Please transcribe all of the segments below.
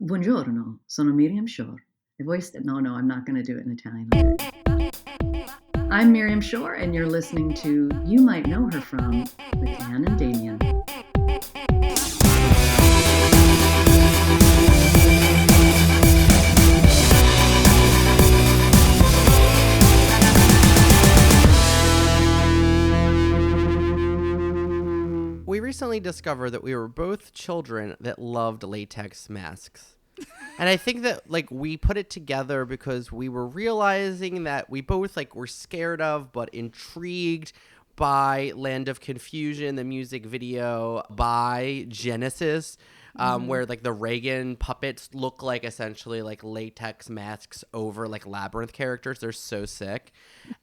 Buongiorno, sono Miriam Shor. No, I'm not going to do it in Italian. I'm Miriam Shor, and you're listening to You Might Know Her From with Dan and Damien. We recently discovered that we were both children that loved latex masks. And I think that we put it together because we were realizing that we both were scared of but intrigued by Land of Confusion, the music video by Genesis, where the Reagan puppets look like essentially latex masks over Labyrinth characters. They're so sick.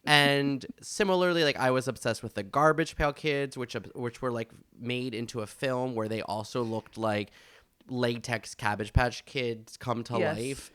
And similarly, I was obsessed with the Garbage Pail Kids, which were made into a film where they also looked like latex Cabbage Patch Kids come to life,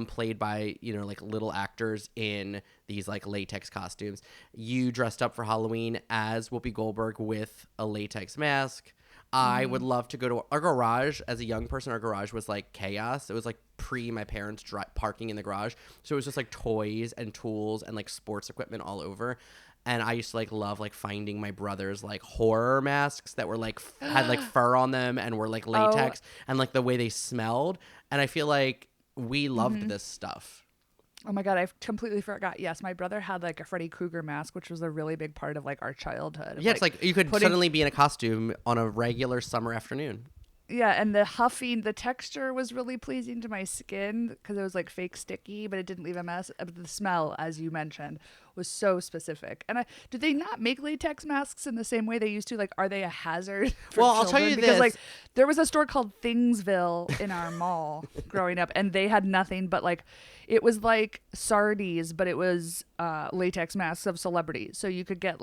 played by little actors in these latex costumes. You dressed up for Halloween as Whoopi Goldberg with a latex mask. I would love to go to our garage. As a young person, our garage was chaos. It was pre my parents parking in the garage, so it was just toys and tools and sports equipment all over. And I used to love finding my brother's horror masks that were had fur on them and were latex and the way they smelled. And I feel we loved this stuff. Oh my God, I completely forgot. Yes, my brother had a Freddy Krueger mask, which was a really big part of our childhood. Yeah, it's you could suddenly be in a costume on a regular summer afternoon. Yeah, and the texture was really pleasing to my skin because it was fake sticky, but it didn't leave a mess. But the smell, as you mentioned, was so specific. And do they not make latex masks in the same way they used to? Are they a hazard for Well, children? I'll tell you because, this. There was a store called Thingsville in our mall growing up, and they had nothing but it was like Sardi's, but it was latex masks of celebrities. So you could get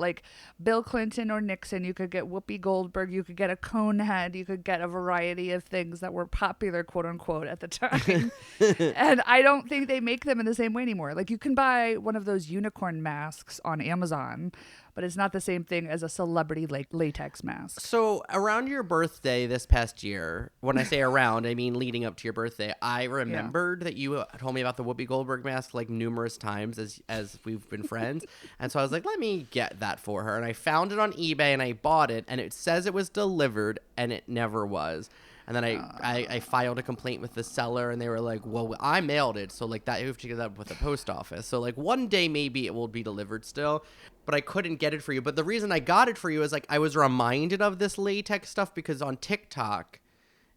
Bill Clinton or Nixon. You could get Whoopi Goldberg. You could get a cone head. You could get a variety of things that were popular, quote unquote, at the time. And I don't think they make them in the same way anymore. You can buy one of those unicorn masks on Amazon, but it's not the same thing as a celebrity latex mask. So around your birthday this past year, when I say around, I mean leading up to your birthday, I remembered that you told me about the Whoopi Goldberg mask numerous times as we've been friends. And so I was let me get that for her. And I found it on eBay and I bought it, and it says it was delivered, and it never was. And then I filed a complaint with the seller, and they were well, I mailed it. So that, you have to get that up with the post office. So one day maybe it will be delivered still, but I couldn't get it for you. But the reason I got it for you is I was reminded of this latex stuff because on TikTok,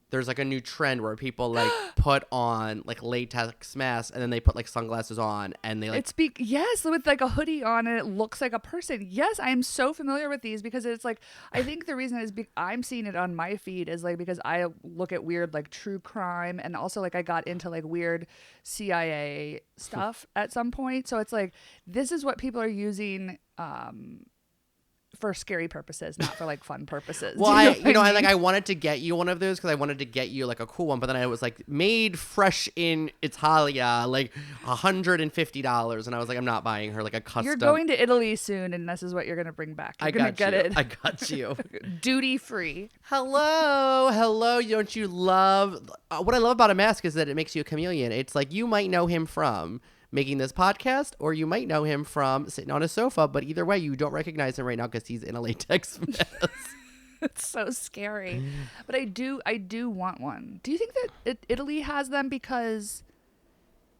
there's a new trend where people put on latex masks, and then they put sunglasses on, and they yes, with a hoodie on, and it looks like a person. Yes, I am so familiar with these because it's I think the reason is I'm seeing it on my feed is because I look at weird true crime, and also I got into weird CIA stuff at some point. So it's this is what people are using for scary purposes, not for fun purposes. Well, I wanted to get you one of those because I wanted to get you a cool one, but then I was made fresh in Italia, $150, and I was I'm not buying her a custom. You're going to Italy soon, and this is what you're gonna bring back. You're gonna get it. I got you. Duty free. Hello. Don't you love what I love about a mask is that it makes you a chameleon. It's you might know him from making this podcast, or you might know him from sitting on a sofa, but either way, you don't recognize him right now because he's in a latex mask. It's so scary. But I do want one. Do you think that Italy has them because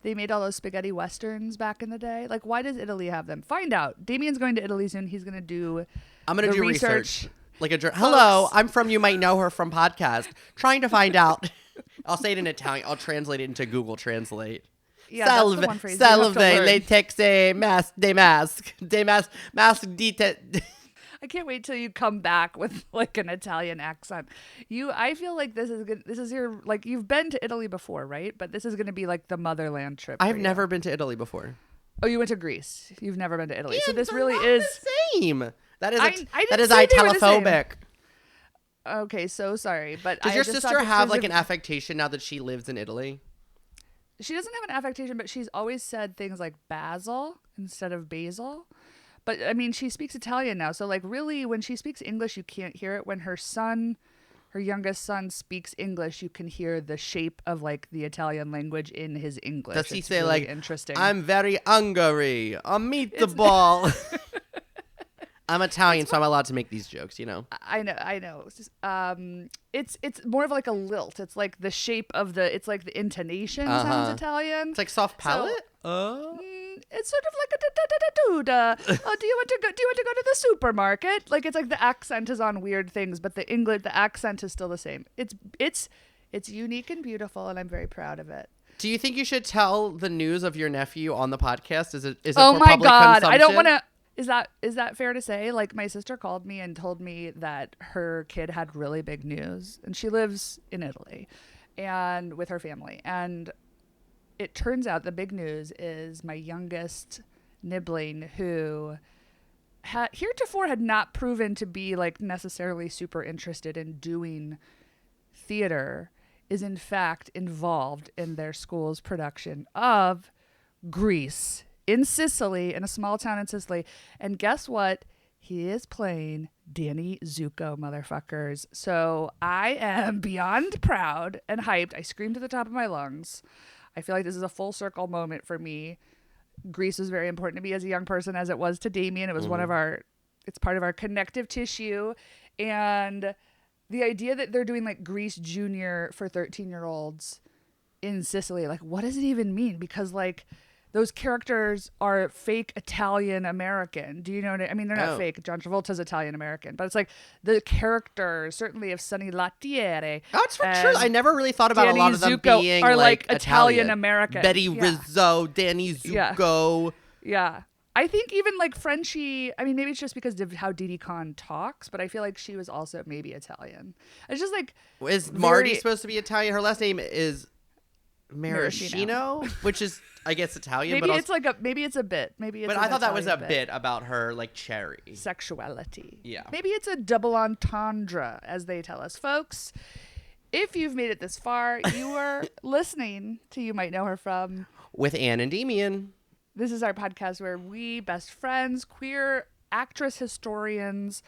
they made all those spaghetti westerns back in the day? Why does Italy have them? Find out. Damien's going to Italy soon. He's going to do I'm going to do research. Hello, I'm from You Might Know Her From podcast. Trying to find out. I'll say it in Italian. I'll translate it into Google Translate. Yeah, that's the one phrase you have to learn. Latex mask di te. I can't wait till you come back with an Italian accent. I feel this is good. This is your you've been to Italy before, right? But this is going to be the motherland trip. I've never been to Italy before. Oh, you went to Greece. You've never been to Italy. Yeah, so this really is the same. That is that is itelophobic. Okay, so sorry, but does your sister have an affectation now that she lives in Italy? She doesn't have an affectation, but she's always said things like basil instead of basil. But I mean, she speaks Italian now. So really, when she speaks English, you can't hear it. When her son her youngest son speaks English, you can hear the shape of like the Italian language in his English. Does he It's say really like, interesting? I'm very hungry, a meatball? I'm Italian, so I'm allowed to make these jokes, you know? I know. It's more of like a lilt. It's like the shape of it's like the intonation sounds Italian. It's like soft palate? It's sort of like a da-da-da-da-da. Oh, do you want to go to the supermarket? Like it's like the accent is on weird things, but the accent is still the same. It's unique and beautiful, and I'm very proud of it. Do you think you should tell the news of your nephew on the podcast? Is it oh for my public God, consumption? I don't want to. Is that fair to say? Like my sister called me and told me that her kid had really big news, and she lives in Italy and with her family. And it turns out the big news is my youngest nibbling, who heretofore had not proven to be like necessarily super interested in doing theater, is in fact involved in their school's production of Grease in Sicily, in a small town in Sicily. And guess what? He is playing Danny Zuko, motherfuckers. So I am beyond proud and hyped. I screamed at the top of my lungs. I feel like this is a full circle moment for me. Grease was very important to me as a young person, as it was to Damien. It was it's part of our connective tissue. And the idea that they're doing like Grease Junior for 13-year-olds in Sicily, like what does it even mean? Because like those characters are fake Italian American. Do you know what I mean? They're not fake. John Travolta's Italian American, but it's like the characters, certainly of Sonny Latieri. Oh, it's true. I never really thought about Danny a lot of them Zuko being are like Italian American. Betty Rizzo, Danny Zuko. Yeah. I think even like Frenchie, I mean, maybe it's just because of how Didi Khan talks, but I feel like she was also maybe Italian. It's just like. Is Marty supposed to be Italian? Her last name is Maraschino, which is, I guess, Italian. Maybe but it's like maybe it's a bit. Maybe it's. But I thought that was a bit bit about her like cherry sexuality. Yeah. Maybe it's a double entendre, as they tell us, folks. If you've made it this far, you are listening to You Might Know Her From with Ann and Damien. This is our podcast where we, best friends, queer actress historians,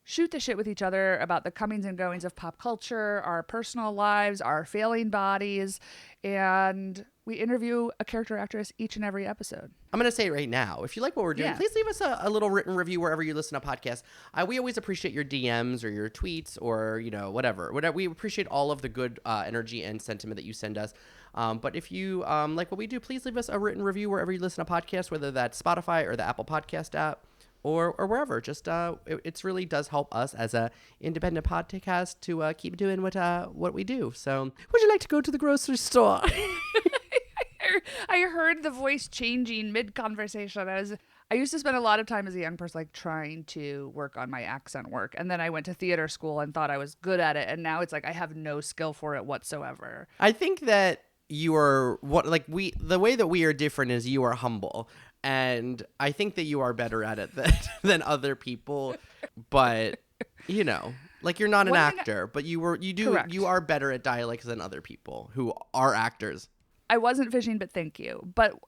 shoot the shit with each other about the comings and goings of pop culture, our personal lives, our failing bodies, and we interview a character actress each and every episode. I'm going to say right now, if you like what we're doing, Yeah. please leave us a little written review wherever you listen to podcasts. We always appreciate your DMs or your tweets or, you know, whatever. We appreciate all of the good energy and sentiment that you send us. But if you like what we do, please leave us a written review wherever you listen to podcasts, whether that's Spotify or the Apple Podcast app. Or wherever. Just it really does help us as a independent podcast to keep doing what we do. So, would you like to go to the grocery store? I heard the voice changing mid-conversation. I used to spend a lot of time as a young person like trying to work on my accent work, and then I went to theater school and thought I was good at it, and now it's like I have no skill for it whatsoever. I think that you are the way that we are different is you are humble. And I think that you are better at it than other people, but you know, like you're not an actor, but you are better at dialects than other people who are actors. I wasn't fishing, but thank you. But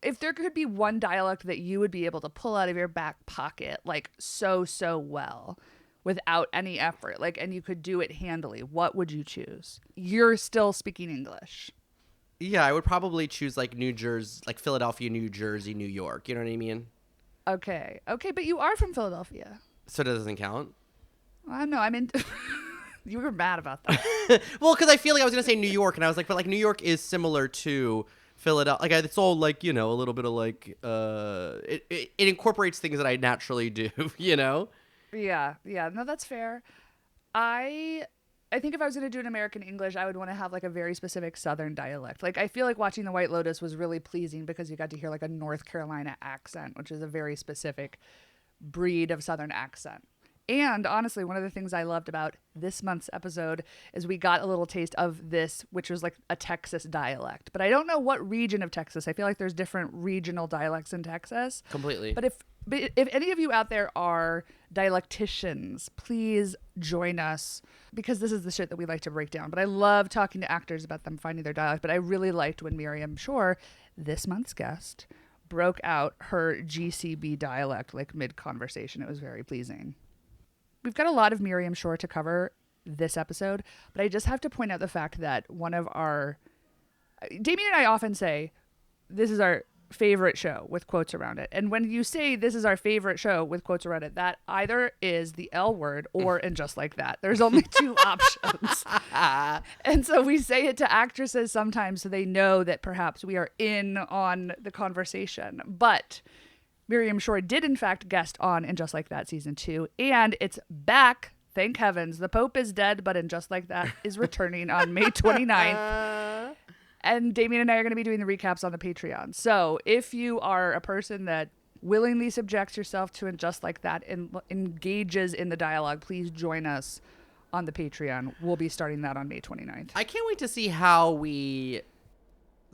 if there could be one dialect that you would be able to pull out of your back pocket, like so well, without any effort, like, and you could do it handily, what would you choose? You're still speaking English. Yeah, I would probably choose like New Jersey, like Philadelphia, New Jersey, New York. You know what I mean? Okay, but you are from Philadelphia. So it doesn't count? No, I mean, you were mad about that. Well, because I feel like I was going to say New York, and I was like, but like New York is similar to Philadelphia. Like it's all like, you know, a little bit of like, it incorporates things that I naturally do, you know? Yeah, no, that's fair. I think if I was going to do an American English, I would want to have like a very specific Southern dialect. Like I feel like watching The White Lotus was really pleasing because you got to hear like a North Carolina accent, which is a very specific breed of Southern accent. And honestly, one of the things I loved about this month's episode is we got a little taste of this, which was like a Texas dialect. But I don't know what region of Texas. I feel like there's different regional dialects in Texas. Completely. But if any of you out there are dialecticians, please join us, because this is the shit that we like to break down. But I love talking to actors about them finding their dialect. But I really liked when Miriam Shor, this month's guest, broke out her GCB dialect like mid-conversation. It was very pleasing. We've got a lot of Miriam Shor to cover this episode. But I just have to point out the fact that Damien and I often say, this is our favorite show with quotes around it. And when you say this is our favorite show with quotes around it, that either is the L word or and just like that. There's only two options. And so we say it to actresses sometimes so they know that perhaps we are in on the conversation. But Miriam Shor did in fact guest on And Just Like That season 2, and it's back. Thank heavens. The Pope is dead, but And Just Like That is returning on May 29th. And Damien and I are going to be doing the recaps on the Patreon. So if you are a person that willingly subjects yourself to And Just Like That and engages in the dialogue, please join us on the Patreon. We'll be starting that on May 29th. I can't wait to see how we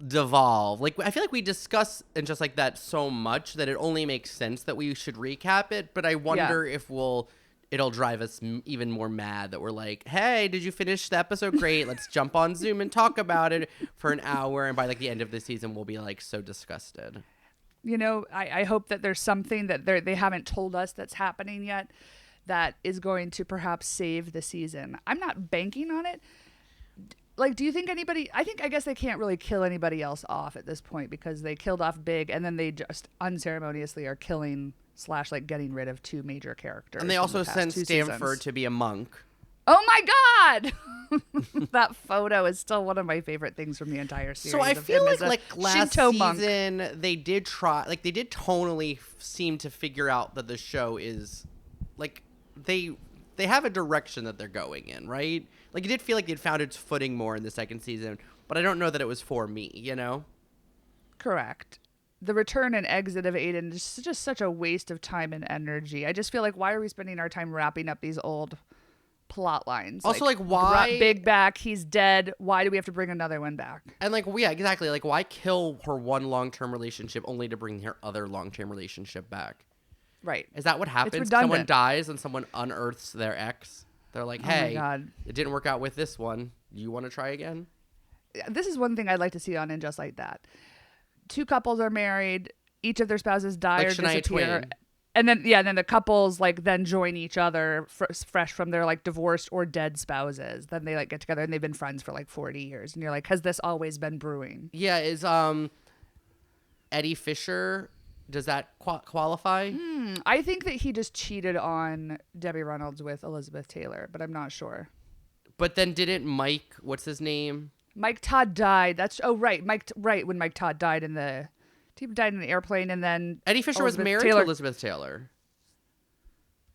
devolve. Like, I feel like we discuss And Just Like That so much that it only makes sense that we should recap it. But I wonder if it'll drive us even more mad that we're like, hey, did you finish the episode? Great. Let's jump on Zoom and talk about it for an hour. And by like the end of the season, we'll be like so disgusted. You know, I hope that there's something that they haven't told us that's happening yet that is going to perhaps save the season. I'm not banking on it. Like, do you think I guess they can't really kill anybody else off at this point because they killed off Big and then they just unceremoniously are killing / like getting rid of two major characters. And they also sent Stanford to be a monk. Oh my God! That photo is still one of my favorite things from the entire series. So I feel like last Shinto season monk. they did tonally seem to figure out that the show is like they have a direction that they're going in, right? Like it did feel like it found its footing more in the second season, but I don't know that it was for me, you know? Correct. The return and exit of Aiden is just such a waste of time and energy. I just feel like, why are we spending our time wrapping up these old plot lines? Also, like why brought Big back? He's dead. Why do we have to bring another one back? And like, yeah, exactly. Like, why kill her one long-term relationship only to bring her other long-term relationship back? Right. Is that what happens? Someone dies and someone unearths their ex. They're like, hey, it didn't work out with this one. You want to try again? This is one thing I'd like to see on And Just Like That. Two couples are married. Each of their spouses die or disappear. And then the couples like then join each other fresh from their like divorced or dead spouses. Then they like get together and they've been friends for like 40 years. And you're like, has this always been brewing? Yeah. Is Eddie Fisher, does that qualify? I think that he just cheated on Debbie Reynolds with Elizabeth Taylor, but I'm not sure. But then didn't Mike, what's his name? Mike Todd died. When Mike Todd died he died in the airplane, and then Eddie Fisher was married to Elizabeth Taylor.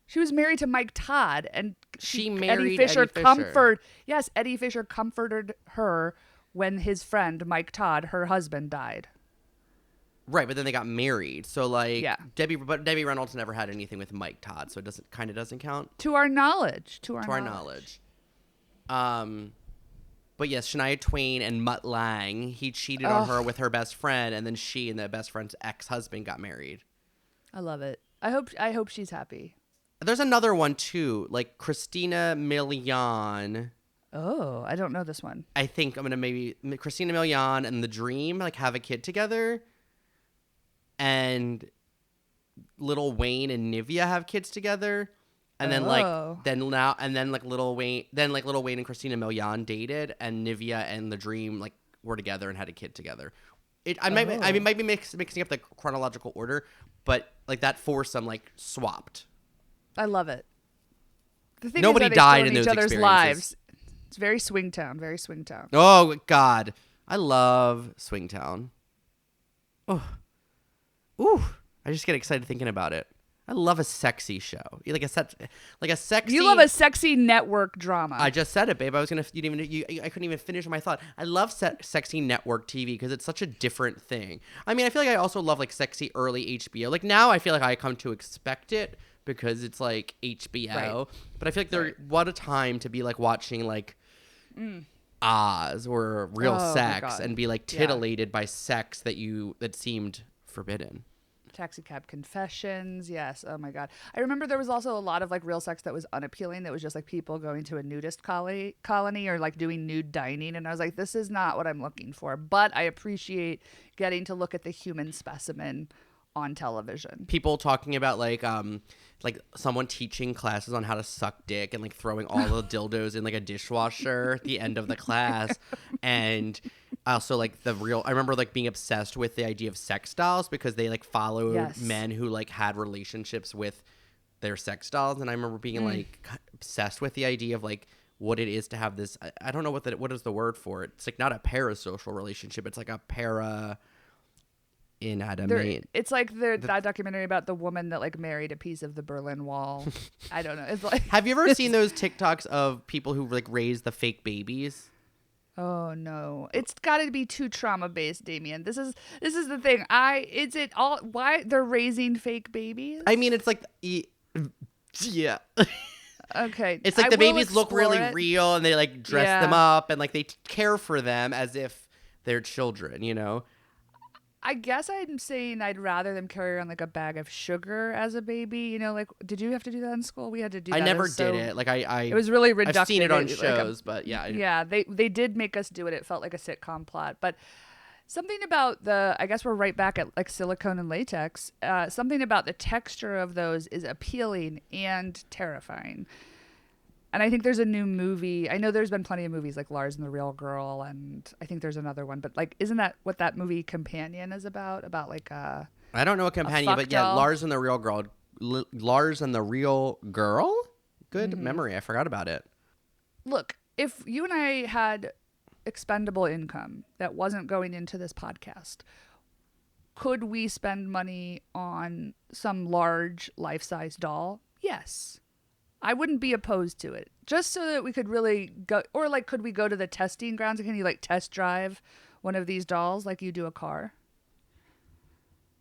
She was married to Mike Todd, and she married Eddie Fisher. Eddie Fisher comforted her when his friend Mike Todd, her husband, died. Right, but then they got married. So like, Debbie Reynolds never had anything with Mike Todd, so it doesn't count. To our knowledge. But yes, Shania Twain and Mutt Lange, he cheated on her with her best friend, and then she and the best friend's ex-husband got married. I love it. I hope she's happy. There's another one too, like Christina Milian. Oh, I don't know this one. I think I'm gonna maybe Christina Milian and The Dream like have a kid together, and Lil Wayne and Nivea have kids together. And then Lil Wayne and Christina Milian dated, and Nivea and The Dream like were together and had a kid together. I might be mixing up the chronological order, but like that foursome like swapped. I love it. The thing Nobody is that died in each those other's experiences. lives. It's very Swingtown, very Swingtown. Oh God, I love Swingtown. Oh, ooh, I just get excited thinking about it. I love a sexy show, like a sexy. You love a sexy network drama. I just said it, babe. I couldn't even finish my thought. I love sexy network TV because it's such a different thing. I mean, I feel like I also love like sexy early HBO. Like now, I feel like I come to expect it because it's like HBO. Right. But I feel like what a time to be like watching like Oz or Real Sex and be like titillated by sex that seemed forbidden. Taxi Cab Confessions. Yes. Oh my God. I remember there was also a lot of like real sex that was unappealing. That was just like people going to a nudist colony or like doing nude dining. And I was like, this is not what I'm looking for. But I appreciate getting to look at the human specimen on television. People talking about like someone teaching classes on how to suck dick and like throwing all the dildos in like a dishwasher at the end of the class. And also like I remember like being obsessed with the idea of sex dolls because they like followed men who like had relationships with their sex dolls. And I remember being like obsessed with the idea of like what it is to have this. I don't know what is the word for it. It's like not a parasocial relationship. It's like a inanimate. It's like that documentary about the woman that like married a piece of the Berlin Wall. I don't know. It's like, have you ever seen those TikToks of people who like raise the fake babies? Oh no, it's got to be too trauma based, Damien. This is the thing. Why they're raising fake babies? I mean, it's like yeah. Okay. It's like the babies look really real and they like dress them up and like they care for them as if they're children, you know? I guess I'm saying I'd rather them carry around like a bag of sugar as a baby. You know, like, did you have to do that in school? We had to do that. I never did it. Like it was really reductive. I've seen it on shows, but yeah. Yeah, they did make us do it. It felt like a sitcom plot. But something about I guess we're right back at like silicone and latex. Something about the texture of those is appealing and terrifying. And I think there's a new movie. I know there's been plenty of movies like Lars and the Real Girl, and I think there's another one. But like, isn't that what that movie Companion is about? About like I don't know what Companion, but yeah, Lars and the Real Girl. Lars and the Real Girl? Good memory. I forgot about it. Look, if you and I had expendable income that wasn't going into this podcast, could we spend money on some large life-size doll? Yes. I wouldn't be opposed to it, just so that we could really go, or like, could we go to the testing grounds? Can you like test drive one of these dolls like you do a car?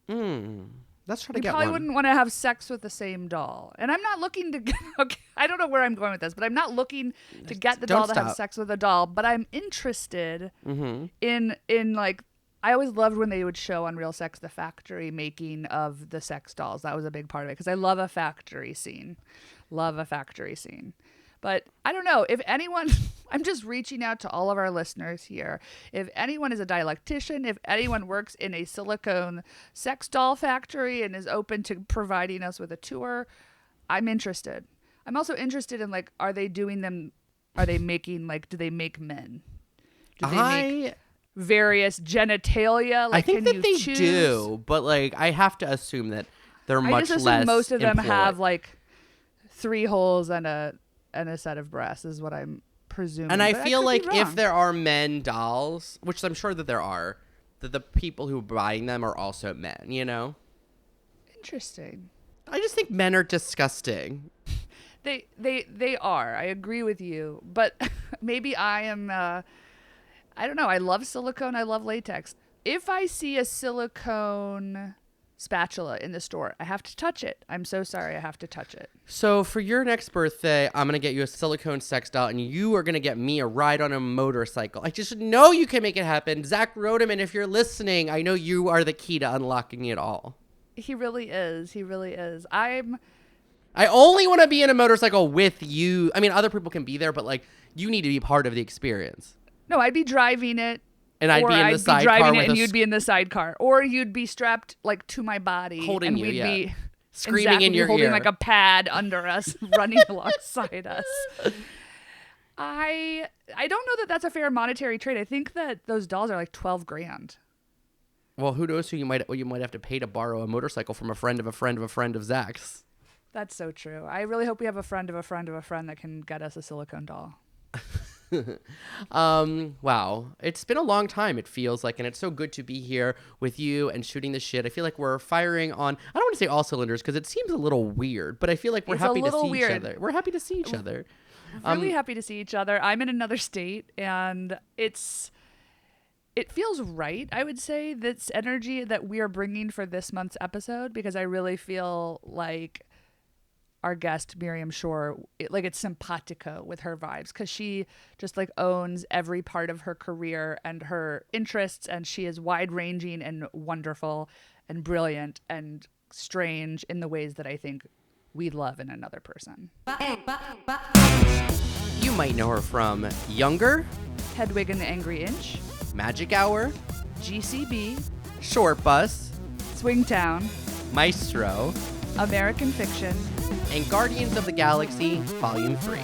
Let's try to you get one. probably wouldn't want to have sex with the same doll. And I'm not looking to okay, I don't know where I'm going with this, but I'm not looking to get the doll to have sex with a doll, but I'm interested in like, I always loved when they would show on Real Sex the factory making of the sex dolls. That was a big part of it because I love a factory scene. But I don't know if anyone, I'm just reaching out to all of our listeners here. If anyone is a dialectician, if anyone works in a silicone sex doll factory and is open to providing us with a tour, I'm interested. I'm also interested in like, are they making like, do they make men? Do they make various genitalia? Like, I think that they choose? do, but like, I have to assume that they're much less. I just assume most of them employed. have like 3 holes and a set of breasts is what I'm presuming. And I but feel like if there are men dolls, which I'm sure that there are, that the people who are buying them are also men, you know? Interesting. I just think men are disgusting. They are. I agree with you. But maybe I am, I don't know. I love silicone. I love latex. If I see a silicone spatula in the store, I have to touch it. I'm so sorry. I have to touch it. So for your next birthday, I'm going to get you a silicone sex doll, and you are going to get me a ride on a motorcycle. I just know you can make it happen. Zach Rodeman, if you're listening, I know you are the key to unlocking it all. He really is. He really is. I only want to be in a motorcycle with you. I mean, other people can be there, but like, you need to be part of the experience. No, I'd be driving it. And I'd be in the sidecar with and you'd be in the sidecar, or you'd be strapped like to my body, holding and you, we'd be screaming in your holding ear, like a pad under us, running alongside us. I don't know that that's a fair monetary trade. I think that those dolls are like $12,000. Well, who knows who you might have to pay to borrow a motorcycle from a friend of a friend of a friend of Zach's. That's so true. I really hope we have a friend of a friend of a friend that can get us a silicone doll. Wow. It's been a long time, it feels like, and it's so good to be here with you and shooting the shit. I feel like we're firing on, I don't want to say all cylinders because it seems a little weird, but I feel like we're happy to see each other. We're happy to see each other. Really happy to see each other. I'm in another state, and it feels right, I would say, this energy that we are bringing for this month's episode, because I really feel like our guest Miriam Shor, it's simpatico with her vibes, because she just like owns every part of her career and her interests, and she is wide-ranging and wonderful and brilliant and strange in the ways that I think we love in another person. You might know her from Younger, Hedwig and the Angry Inch, Magic Hour, GCB, Shortbus, Swingtown, Maestro, American Fiction, and Guardians of the Galaxy Volume 3.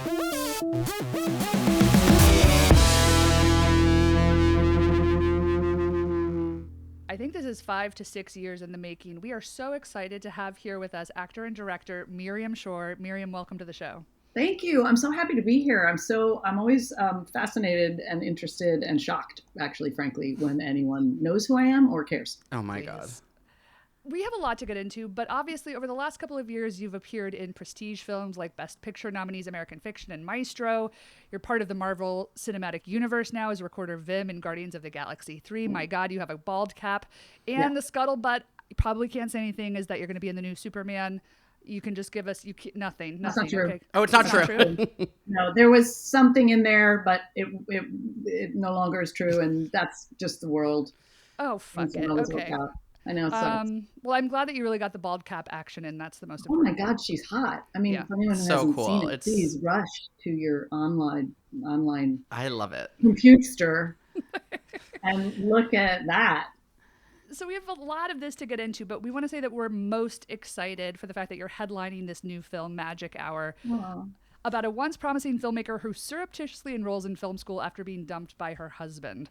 I think this is 5 to 6 years in the making. We are so excited to have here with us actor and director Miriam Shor. Miriam, welcome to the show. Thank you. I'm so happy to be here. I'm always fascinated and interested and shocked, actually, frankly, when anyone knows who I am or cares. Oh my God. We have a lot to get into, but obviously over the last couple of years, you've appeared in prestige films like Best Picture nominees American Fiction and Maestro. You're part of the Marvel Cinematic Universe now as Recorder Vim in Guardians of the Galaxy 3. My God, you have a bald cap. And the scuttlebutt, you probably can't say anything, is that you're going to be in the new Superman. You can just give us nothing. That's not true. Okay. Oh, it's not true. No, there was something in there, but it no longer is true, and that's just the world. Oh, fuck it. Okay. I know. Well, I'm glad that you really got the bald cap action, and that's the most important. important. Oh my God, she's hot. I mean, for anyone who so hasn't cool. seen it, please rush to your online. I love it. Computer and look at that. So we have a lot of this to get into, but we want to say that we're most excited for the fact that you're headlining this new film, Magic Hour, about a once promising filmmaker who surreptitiously enrolls in film school after being dumped by her husband.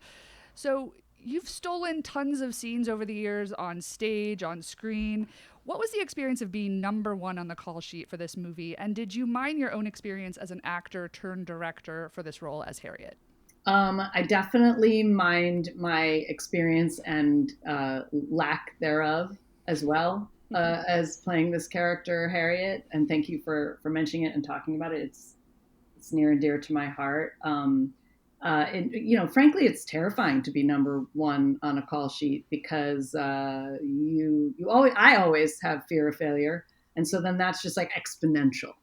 So you've stolen tons of scenes over the years on stage, on screen. What was the experience of being number one on the call sheet for this movie? And did you mine your own experience as an actor turned director for this role as Harriet? I definitely mind my experience and lack thereof as well as playing this character, Harriet. And thank you for mentioning it and talking about it. It's near and dear to my heart. And frankly, it's terrifying to be number one on a call sheet because I always have fear of failure. And so then that's just like exponential.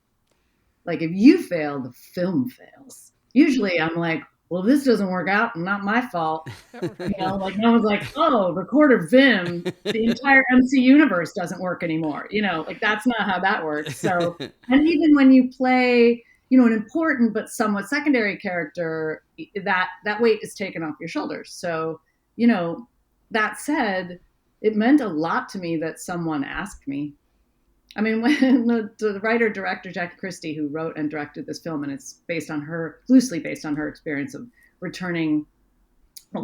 Like if you fail, the film fails. Usually I'm like, well, this doesn't work out, not my fault. Like no one's like, oh, Recorder Vim, the entire MC universe doesn't work anymore. Like that's not how that works. So, and even when you play, an important but somewhat secondary character, that weight is taken off your shoulders. So, that said, it meant a lot to me that someone asked me. I mean, when the writer-director Jackie Christie, who wrote and directed this film, and it's loosely based on her experience of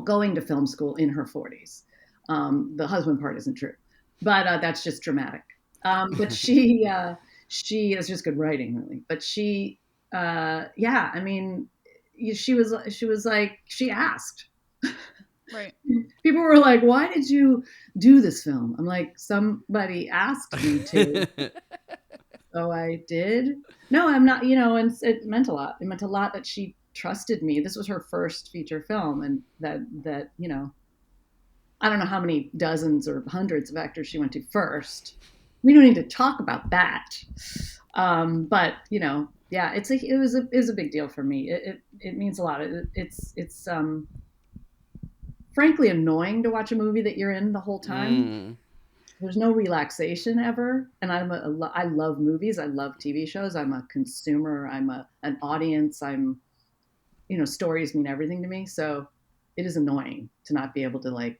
going to film school in her 40s. The husband part isn't true, but that's just dramatic. But she is just good writing, really. But she was like, she asked. Right. People were like, why did you do this film? I'm like, somebody asked me to. So I did. No, I'm not, and it meant a lot. It meant a lot that she trusted me. This was her first feature film. And that I don't know how many dozens or hundreds of actors she went to first. We don't need to talk about that. But, it was a big deal for me. It means a lot. It's frankly annoying to watch a movie that you're in the whole time. There's no relaxation ever. And I love movies. I love TV shows. I'm a consumer. I'm an audience. Stories mean everything to me. So it is annoying to not be able to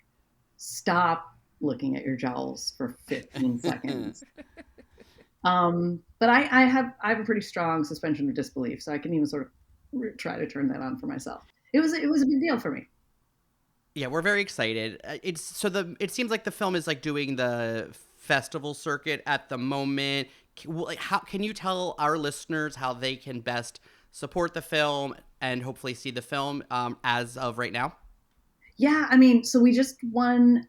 stop looking at your jowls for 15 seconds. But I have a pretty strong suspension of disbelief. So I can even sort of try to turn that on for myself. It was a big deal for me. Yeah, we're very excited. It seems like the film is doing the festival circuit at the moment. How can you tell our listeners how they can best support the film and hopefully see the film as of right now? Yeah, I mean, so we just won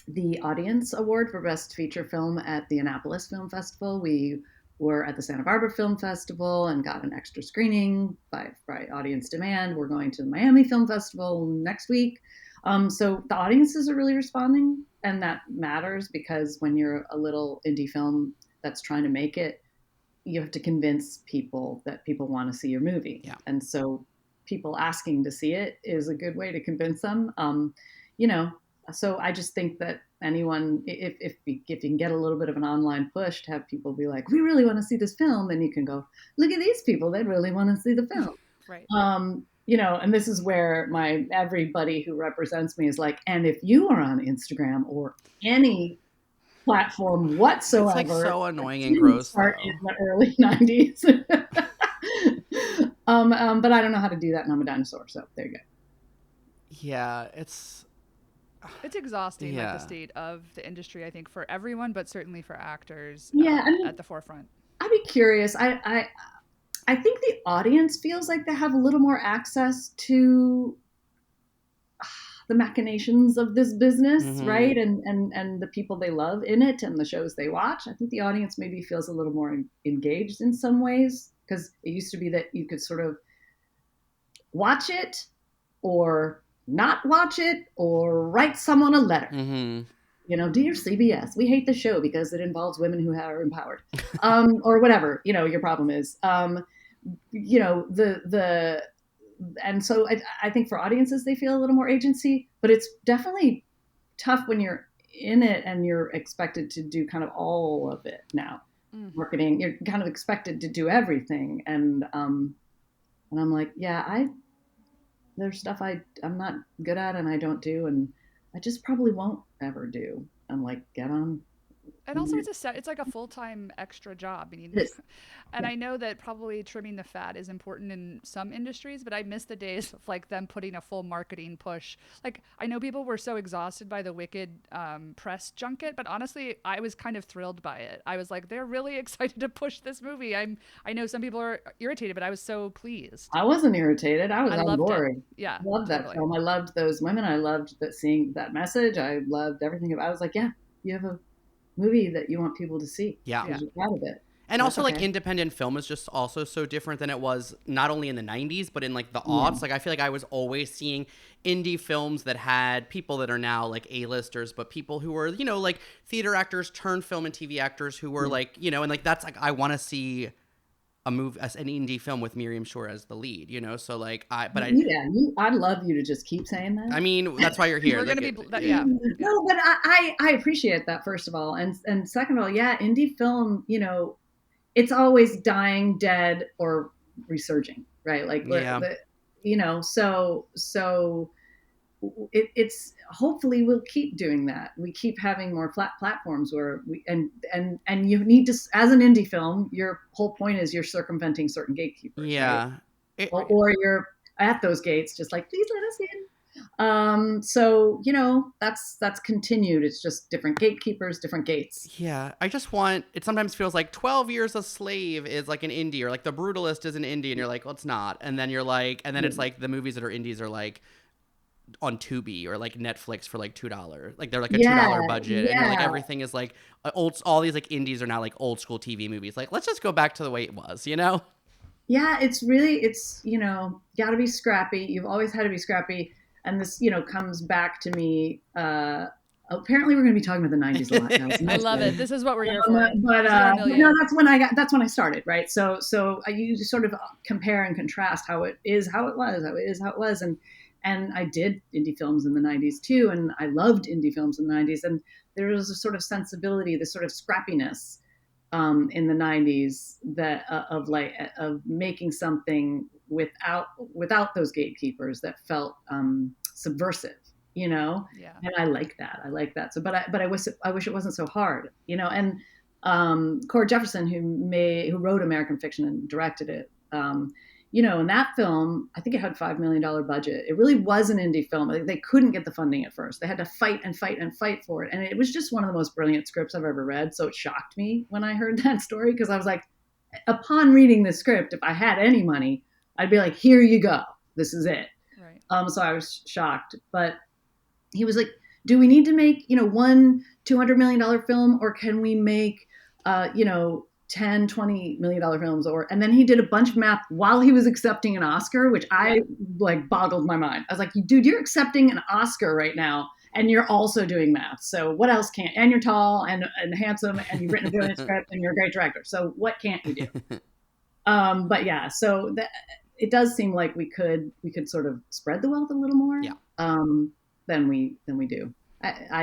the Audience Award for Best Feature Film at the Annapolis Film Festival. We were at the Santa Barbara Film Festival and got an extra screening by audience demand. We're going to the Miami Film Festival next week. So the audiences are really responding, and that matters because when you're a little indie film that's trying to make it, you have to convince people that people want to see your movie. Yeah. And so people asking to see it is a good way to convince them. So I just think that anyone, if you can get a little bit of an online push to have people be like, we really want to see this film, then you can go, look at these people, they really want to see the film. Right. And this is where everybody who represents me is like, and if you are on Instagram or any platform whatsoever. It's like so annoying and Didn't gross. start Though. in the early 90s. But I don't know how to do that, and I'm a dinosaur, so there you go. Yeah, it's exhausting, like Yeah. the state of the industry, I think, for everyone, but certainly for actors Yeah, I mean, at the forefront. I'd be curious. I think the audience feels like they have a little more access to the machinations of this business, Mhm. right? And the people they love in it and the shows they watch. I think the audience maybe feels a little more engaged in some ways, because it used to be that you could sort of watch it or not watch it or write someone a letter. Mhm. You know, dear CBS, we hate the show because it involves women who are empowered, or whatever, you know, your problem is. You know, and so I think for audiences, they feel a little more agency, but it's definitely tough when you're in it and you're expected to do kind of all of it now. Marketing, you're kind of expected to do everything. And I'm like, yeah, there's stuff I'm not good at and I don't do, and I just probably won't ever do. I'm like, get on. And also, it's like a full-time extra job. I mean, and Yeah. I know that probably trimming the fat is important in some industries, but I miss the days of like them putting a full marketing push. Like, I know people were so exhausted by the Wicked press junket, but honestly, I was kind of thrilled by it. I was like, they're really excited to push this movie. I know some people are irritated, but I was so pleased. I wasn't irritated. I was I on loved board. it. Yeah, Loved that totally. film. I loved those women. I loved seeing that message. I loved everything about it. I was like, yeah, you have a movie that you want people to see. Yeah. Because you're proud of it. And That's also, like, okay. independent film is just also so different than it was not only in the 90s, but in, like, the Yeah. aughts. Like, I feel like I was always seeing indie films that had people that are now, like, A-listers, but people who were, you know, like, theater actors turned film and TV actors who were, like, you know, and, like, that's, like, I want to see a movie, as an indie film with Miriam Shor as the lead, you know? So, like, I'd love you to just keep saying that. I mean, that's why you're here. We're Like, going to be, yeah. No, but I appreciate that, first of all. And second of all, yeah, indie film, you know, it's always dying, dead, or resurging, right? Like, Yeah. you know, so it's hopefully we'll keep doing that. We keep having more flat platforms where and you need to, as an indie film, your whole point is you're circumventing certain gatekeepers, Yeah. right? Or you're at those gates, just like, please let us in. So, you know, that's continued. It's just different gatekeepers, different gates. Yeah, I just want, it sometimes feels like 12 Years a Slave is like an indie, or like The Brutalist is an indie, and you're like, well, it's not. And then you're like, and then it's like the movies that are indies are like on Tubi or like Netflix for like $2. Like they're like a $2 budget, and you're like, everything is like all these like indies are now like old school TV movies. Like, let's just go back to the way it was, you know? Yeah, it's you know, gotta be scrappy. You've always had to be scrappy. And this, you know, comes back to me. Apparently, we're going to be talking about the 90s a lot now. I love it. This is what we're here for. But no, that's when I started, right? So you sort of compare and contrast how it is, how it was, and I did indie films in the 90s too, and I loved indie films in the 90s, and there was a sort of sensibility, this sort of scrappiness in the 90s that of making something without those gatekeepers that felt subversive, you know. Yeah. And I like that. So but I wish it wasn't so hard, you know. And Cord Jefferson, who wrote American Fiction and directed it, you know, in that film, I think it had $5 million budget. It really was an indie film. They couldn't get the funding at first. They had to fight for it. And it was just one of the most brilliant scripts I've ever read. So it shocked me when I heard that story, because I was like, upon reading the script, if I had any money, I'd be like, here you go. This is it. Right. So I was shocked. But he was like, do we need to make, you know, one $200 million film, or can we make, you know, $10-20 million films? And then he did a bunch of math while he was accepting an Oscar, which I like boggled my mind. I was like, dude, you're accepting an Oscar right now, and you're also doing math. So what else can't? And you're tall and handsome, and you've written a brilliant script, and you're a great director. So what can't you do? But yeah, so it does seem like we could sort of spread the wealth a little more. Yeah. Than we do.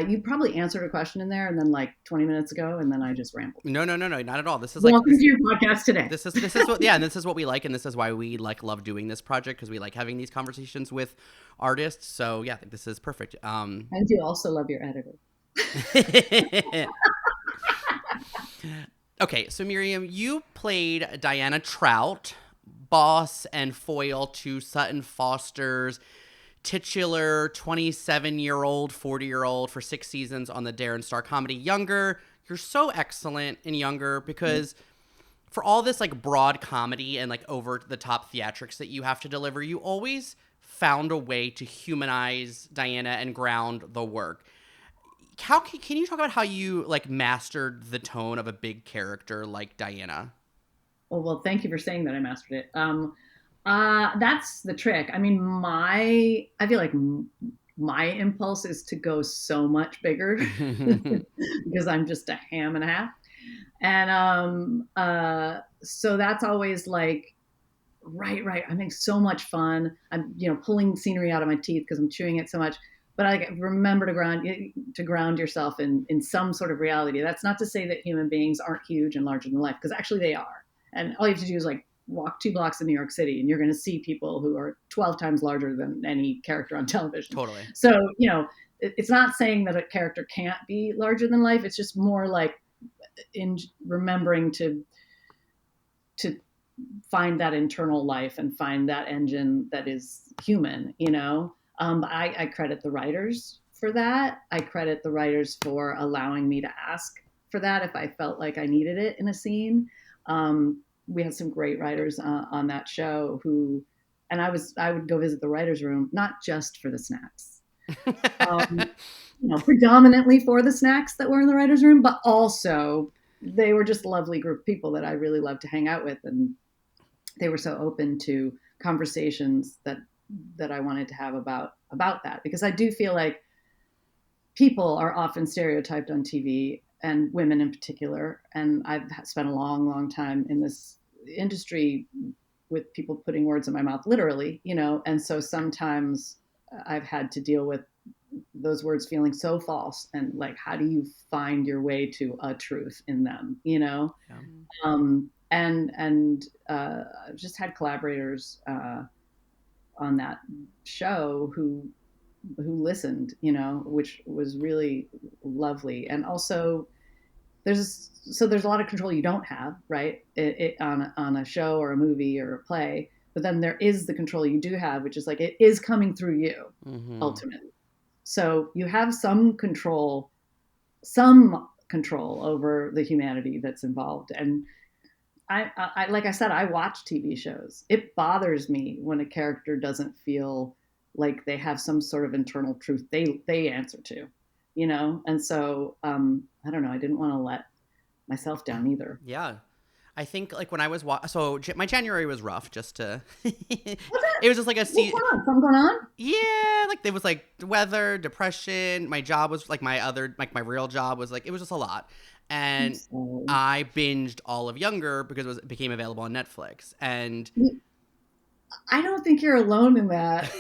You probably answered a question in there, and then like 20 minutes ago, and then I just rambled. No, not at all. This is welcome to your podcast today. This is what, yeah, and this is what we like, and this is why we like love doing this project, because we like having these conversations with artists. So yeah, I think this is perfect. I do also love your editor. Okay, so Miriam, you played Diana Trout, boss and foil to Sutton Foster's titular 27-year-old, 40-year-old for 6 seasons on the Darren Star comedy Younger. You're so excellent in Younger because for all this like broad comedy and like over the top theatrics that you have to deliver, you always found a way to humanize Diana and ground the work. How can you talk about how you like mastered the tone of a big character like Diana? Well, thank you for saying that I mastered it. That's the trick. I mean, I feel like my impulse is to go so much bigger because I'm just a ham and a half. And so that's always like, right. I'm having so much fun. I'm, pulling scenery out of my teeth because I'm chewing it so much. But I remember to ground yourself in some sort of reality. That's not to say that human beings aren't huge and larger than life, because actually they are. And all you have to do is like walk 2 blocks in New York City, and you're going to see people who are 12 times larger than any character on television. Totally. So, it's not saying that a character can't be larger than life. It's just more like in remembering to find that internal life and find that engine that is human, I credit the writers for that. I credit the writers for allowing me to ask for that if I felt like I needed it in a scene. We had some great writers on that show and I would go visit the writers' room, not just for the snacks, predominantly for the snacks that were in the writers' room, but also they were just a lovely group of people that I really loved to hang out with. And they were so open to conversations that I wanted to have about that, because I do feel like people are often stereotyped on TV, and women in particular. And I've spent a long, long time in this industry with people putting words in my mouth, literally, and so sometimes I've had to deal with those words feeling so false, and like, how do you find your way to a truth in them, Yeah. And I've just had collaborators on that show who listened, which was really lovely. And also there's a lot of control you don't have, right? On a show or a movie or a play, but then there is the control you do have, which is like, it is coming through you ultimately. So you have some control over the humanity that's involved. And I like I said, I watch TV shows. It bothers me when a character doesn't feel like they have some sort of internal truth they answer to, And so I don't know. I didn't want to let myself down either. Yeah. I think like when I was my January was rough. Just to it was just like a season. Something going on? Yeah, like there was like weather, depression. My job was like my real job was like, it was just a lot. And I binged all of Younger because it became available on Netflix. And I don't think you're alone in that.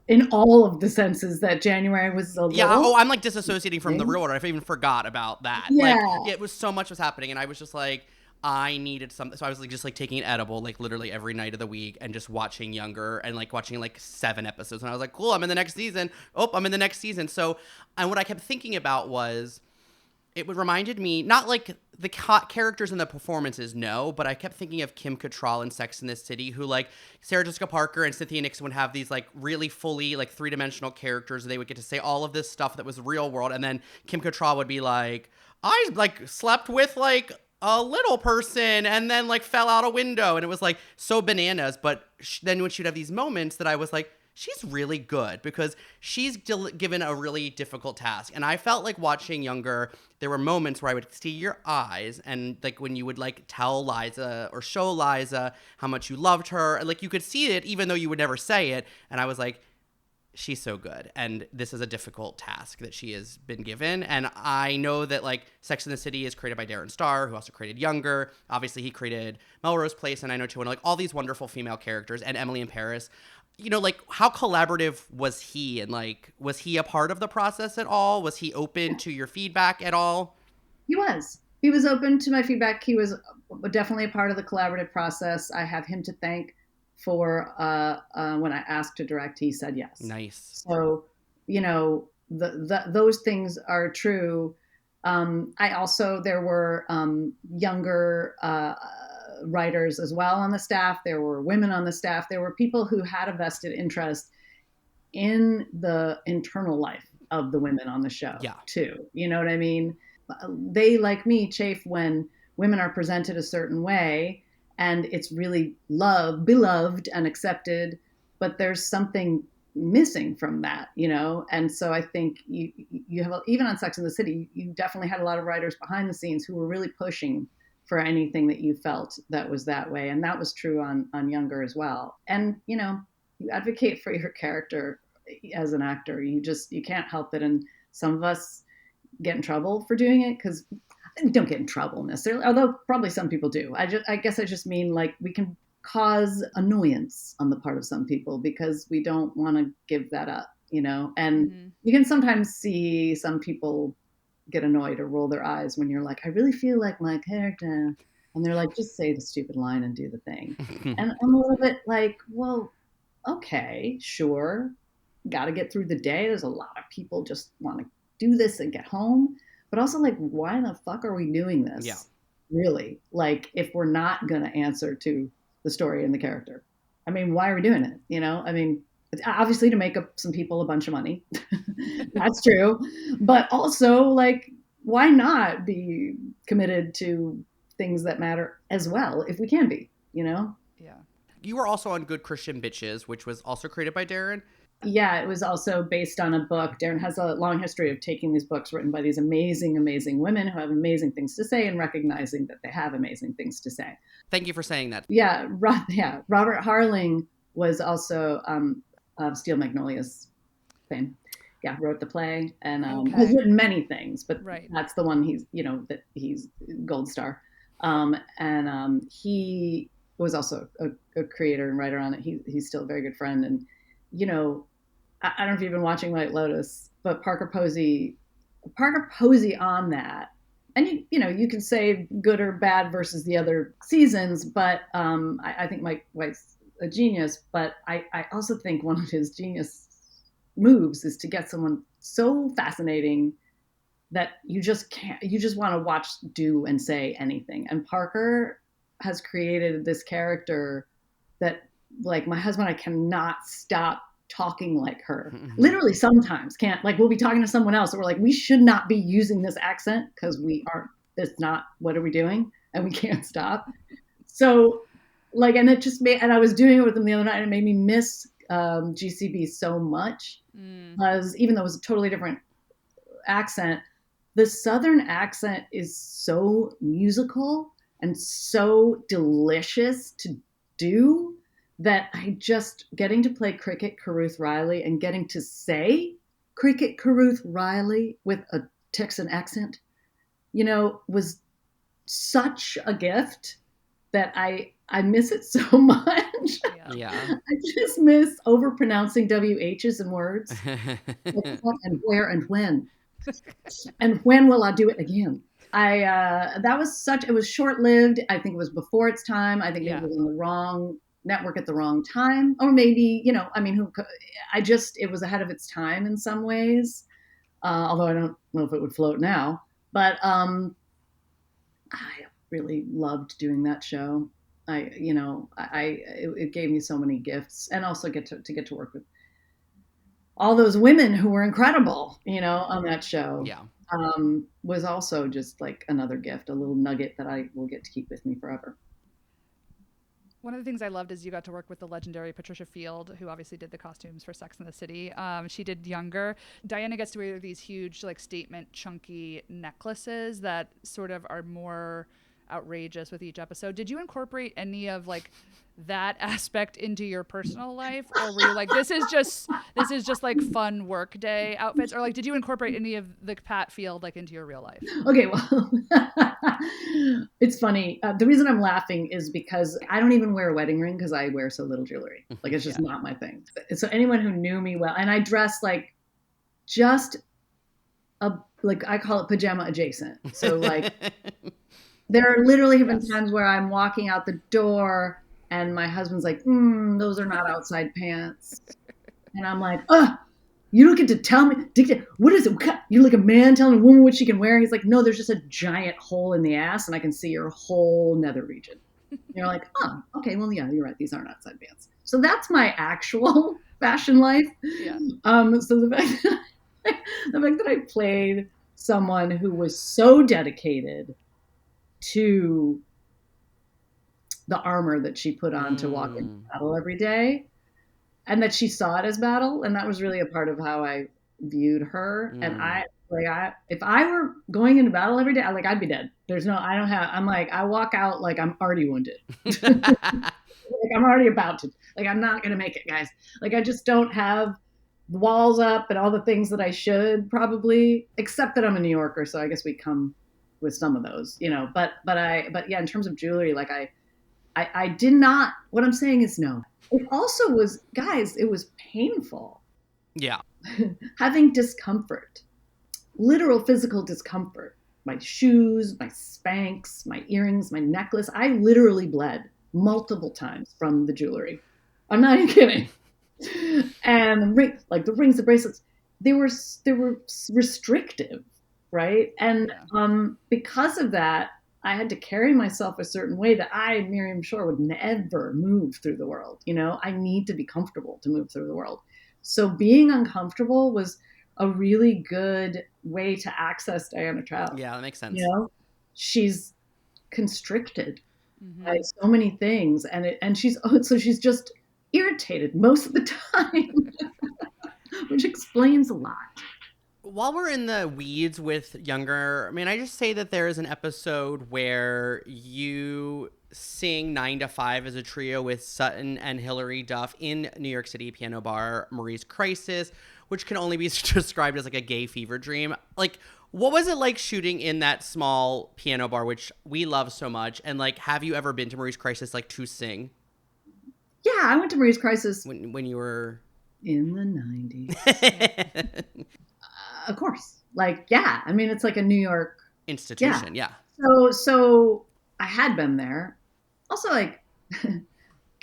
In all of the senses that January was a little. Yeah. Oh, I'm like disassociating from the real world. I even forgot about that. Yeah. Like it was so much was happening, and I was just like, I needed something. So I was like just like taking an edible like literally every night of the week and just watching Younger and like watching like 7 episodes. And I was like, cool, I'm in the next season. Oh, I'm in the next season. So, and what I kept thinking about was, it reminded me, not like the characters and the performances, no, but I kept thinking of Kim Cattrall in Sex and the City, who like Sarah Jessica Parker and Cynthia Nixon would have these like really fully like 3-dimensional characters. They would get to say all of this stuff that was real world. And then Kim Cattrall would be like, I like slept with like a little person and then like fell out a window. And it was like so bananas. But then when she'd have these moments that I was like, she's really good because she's given a really difficult task. And I felt like watching Younger, there were moments where I would see your eyes, and like when you would like tell Liza or show Liza how much you loved her, and like you could see it even though you would never say it. And I was like, she's so good. And this is a difficult task that she has been given. And I know that like Sex and the City is created by Darren Star, who also created Younger. Obviously he created Melrose Place, and I know too, and like all these wonderful female characters, and Emily in Paris. Like how collaborative was he? And like, was he a part of the process at all? Was he open to your feedback at all? He was open to my feedback. He was definitely a part of the collaborative process. I have him to thank for when I asked to direct, he said yes. Nice. So, those things are true. There were younger writers as well on the staff. There were women on the staff. There were people who had a vested interest in the internal life of the women on the show too. You know what I mean? They, like me, chafe when women are presented a certain way and it's really beloved and accepted, but there's something missing from that, you know? And so I think you have, even on Sex and the City, you definitely had a lot of writers behind the scenes who were really pushing for anything that you felt that was that way. And that was true on Younger as well. And, you know, you advocate for your character as an actor. You can't help it. And some of us get in trouble for doing it, because we don't get in trouble necessarily, although probably some people do. I guess I just mean, like, we can cause annoyance on the part of some people because we don't want to give that up, you know? And you can sometimes see some people get annoyed or roll their eyes when you're like, I really feel like my character. And they're like, just say the stupid line and do the thing. And I'm a little bit like, well, okay, sure. Got to get through the day. There's a lot of people just want to do this and get home. But also, like, why the fuck are we doing this? Yeah. Really? Like, if we're not going to answer to the story and the character. I mean, why are we doing it? You know, I mean, it's obviously to make up some people a bunch of money. That's true. But also, like, why not be committed to things that matter as well, if we can be, you know? Yeah. You were also on Good Christian Bitches, which was also created by Darren. Yeah, it was also based on a book. Darren has a long history of taking these books written by these amazing, amazing women who have amazing things to say and recognizing that they have amazing things to say. Thank you for saying that. Yeah, Robert Harling was also of Steel Magnolias fame. Yeah, wrote the play and has written many things, but that's the one he's gold star. He was also a creator and writer on it. He's still a very good friend. And, you know, I don't know if you've been watching White Lotus, but Parker Posey on that. And, you know, you can say good or bad versus the other seasons, but I think Mike White's a genius. But I also think one of his genius moves is to get someone so fascinating that you just want to watch, do, and say anything. And Parker has created this character that, like, my husband and I cannot stop talking like her. Literally sometimes can't, like, we'll be talking to someone else and we're like, we should not be using this accent because we aren't, it's not, what are we doing? And we can't stop. So, like, and it just made, and I was doing it with them the other night and it made me miss GCB so much because even though it was a totally different accent, the Southern accent is so musical and so delicious to do that I just, getting to play Cricket Caruth Riley and getting to say Cricket Caruth Riley with a Texan accent, you know, was such a gift that I miss it so much. Yeah. I just miss overpronouncing WHs and words. Like, what and where and when. And when will I do it again? It was short-lived. I think it was before its time. I think it was on the wrong network at the wrong time, or maybe, you know, I mean, it was ahead of its time in some ways. Although I don't know if it would float now, but I really loved doing that show. It gave me so many gifts, and also get to work with all those women who were incredible, you know, on that show. Yeah. Was also just like another gift, a little nugget that I will get to keep with me forever. One of the things I loved is you got to work with the legendary Patricia Field, who obviously did the costumes for Sex and the City. She did Younger. Diana gets to wear these huge, like, statement, chunky necklaces that sort of are more outrageous with each episode. Did you incorporate any of, like, that aspect into your personal life, or were you like, this is just like fun work day outfits, or like, did you incorporate any of the Pat Field, like, into your real life? Okay, well, it's funny. The reason I'm laughing is because I don't even wear a wedding ring because I wear so little jewelry. Like, it's just not my thing. So anyone who knew me well, and I dress like just like, I call it pajama adjacent. So, like, there literally have been times where I'm walking out the door and my husband's like, those are not outside pants. And I'm like, You don't get to tell me, dictate, what is it? You're like a man telling a woman what she can wear. He's like, no, there's just a giant hole in the ass and I can see your whole nether region. You're like, oh, okay, well, yeah, you're right. These aren't outside pants. So that's my actual fashion life. Yeah. So the fact that I played someone who was so dedicated to the armor that she put on to walk into battle every day, and that she saw it as battle, and that was really a part of how I viewed her. And if I were going into battle every day, I'd be dead. I walk out like I'm already wounded. Like I'm already about to, like, I'm not going to make it, guys. Like, I just don't have the walls up and all the things that I should probably, except that I'm a New Yorker. So I guess we come with some of those, but yeah, in terms of jewelry, like I did not, what I'm saying is no. It also was, guys, it was painful. Yeah. Having discomfort, literal physical discomfort. My shoes, my Spanx, my earrings, my necklace. I literally bled multiple times from the jewelry. I'm not even kidding. And the rings, the bracelets, they were restrictive, right? And because of that, I had to carry myself a certain way that I, Miriam Shor, would never move through the world. I need to be comfortable to move through the world. So being uncomfortable was a really good way to access Diana Trout. Yeah, that makes sense. She's constricted by so many things, and she's just irritated most of the time, which explains a lot. While we're in the weeds with younger, I just say that there is an episode where you sing 9 to 5 as a trio with Sutton and Hilary Duff in New York City piano bar Marie's Crisis, which can only be described as like a gay fever dream. Like, what was it like shooting in that small piano bar, which we love so much? And like, have you ever been to Marie's Crisis, like, to sing? Yeah, I went to Marie's Crisis when you were in the 90s. Of course. Like, yeah. It's like a New York institution. Yeah. So I had been there. Also, like,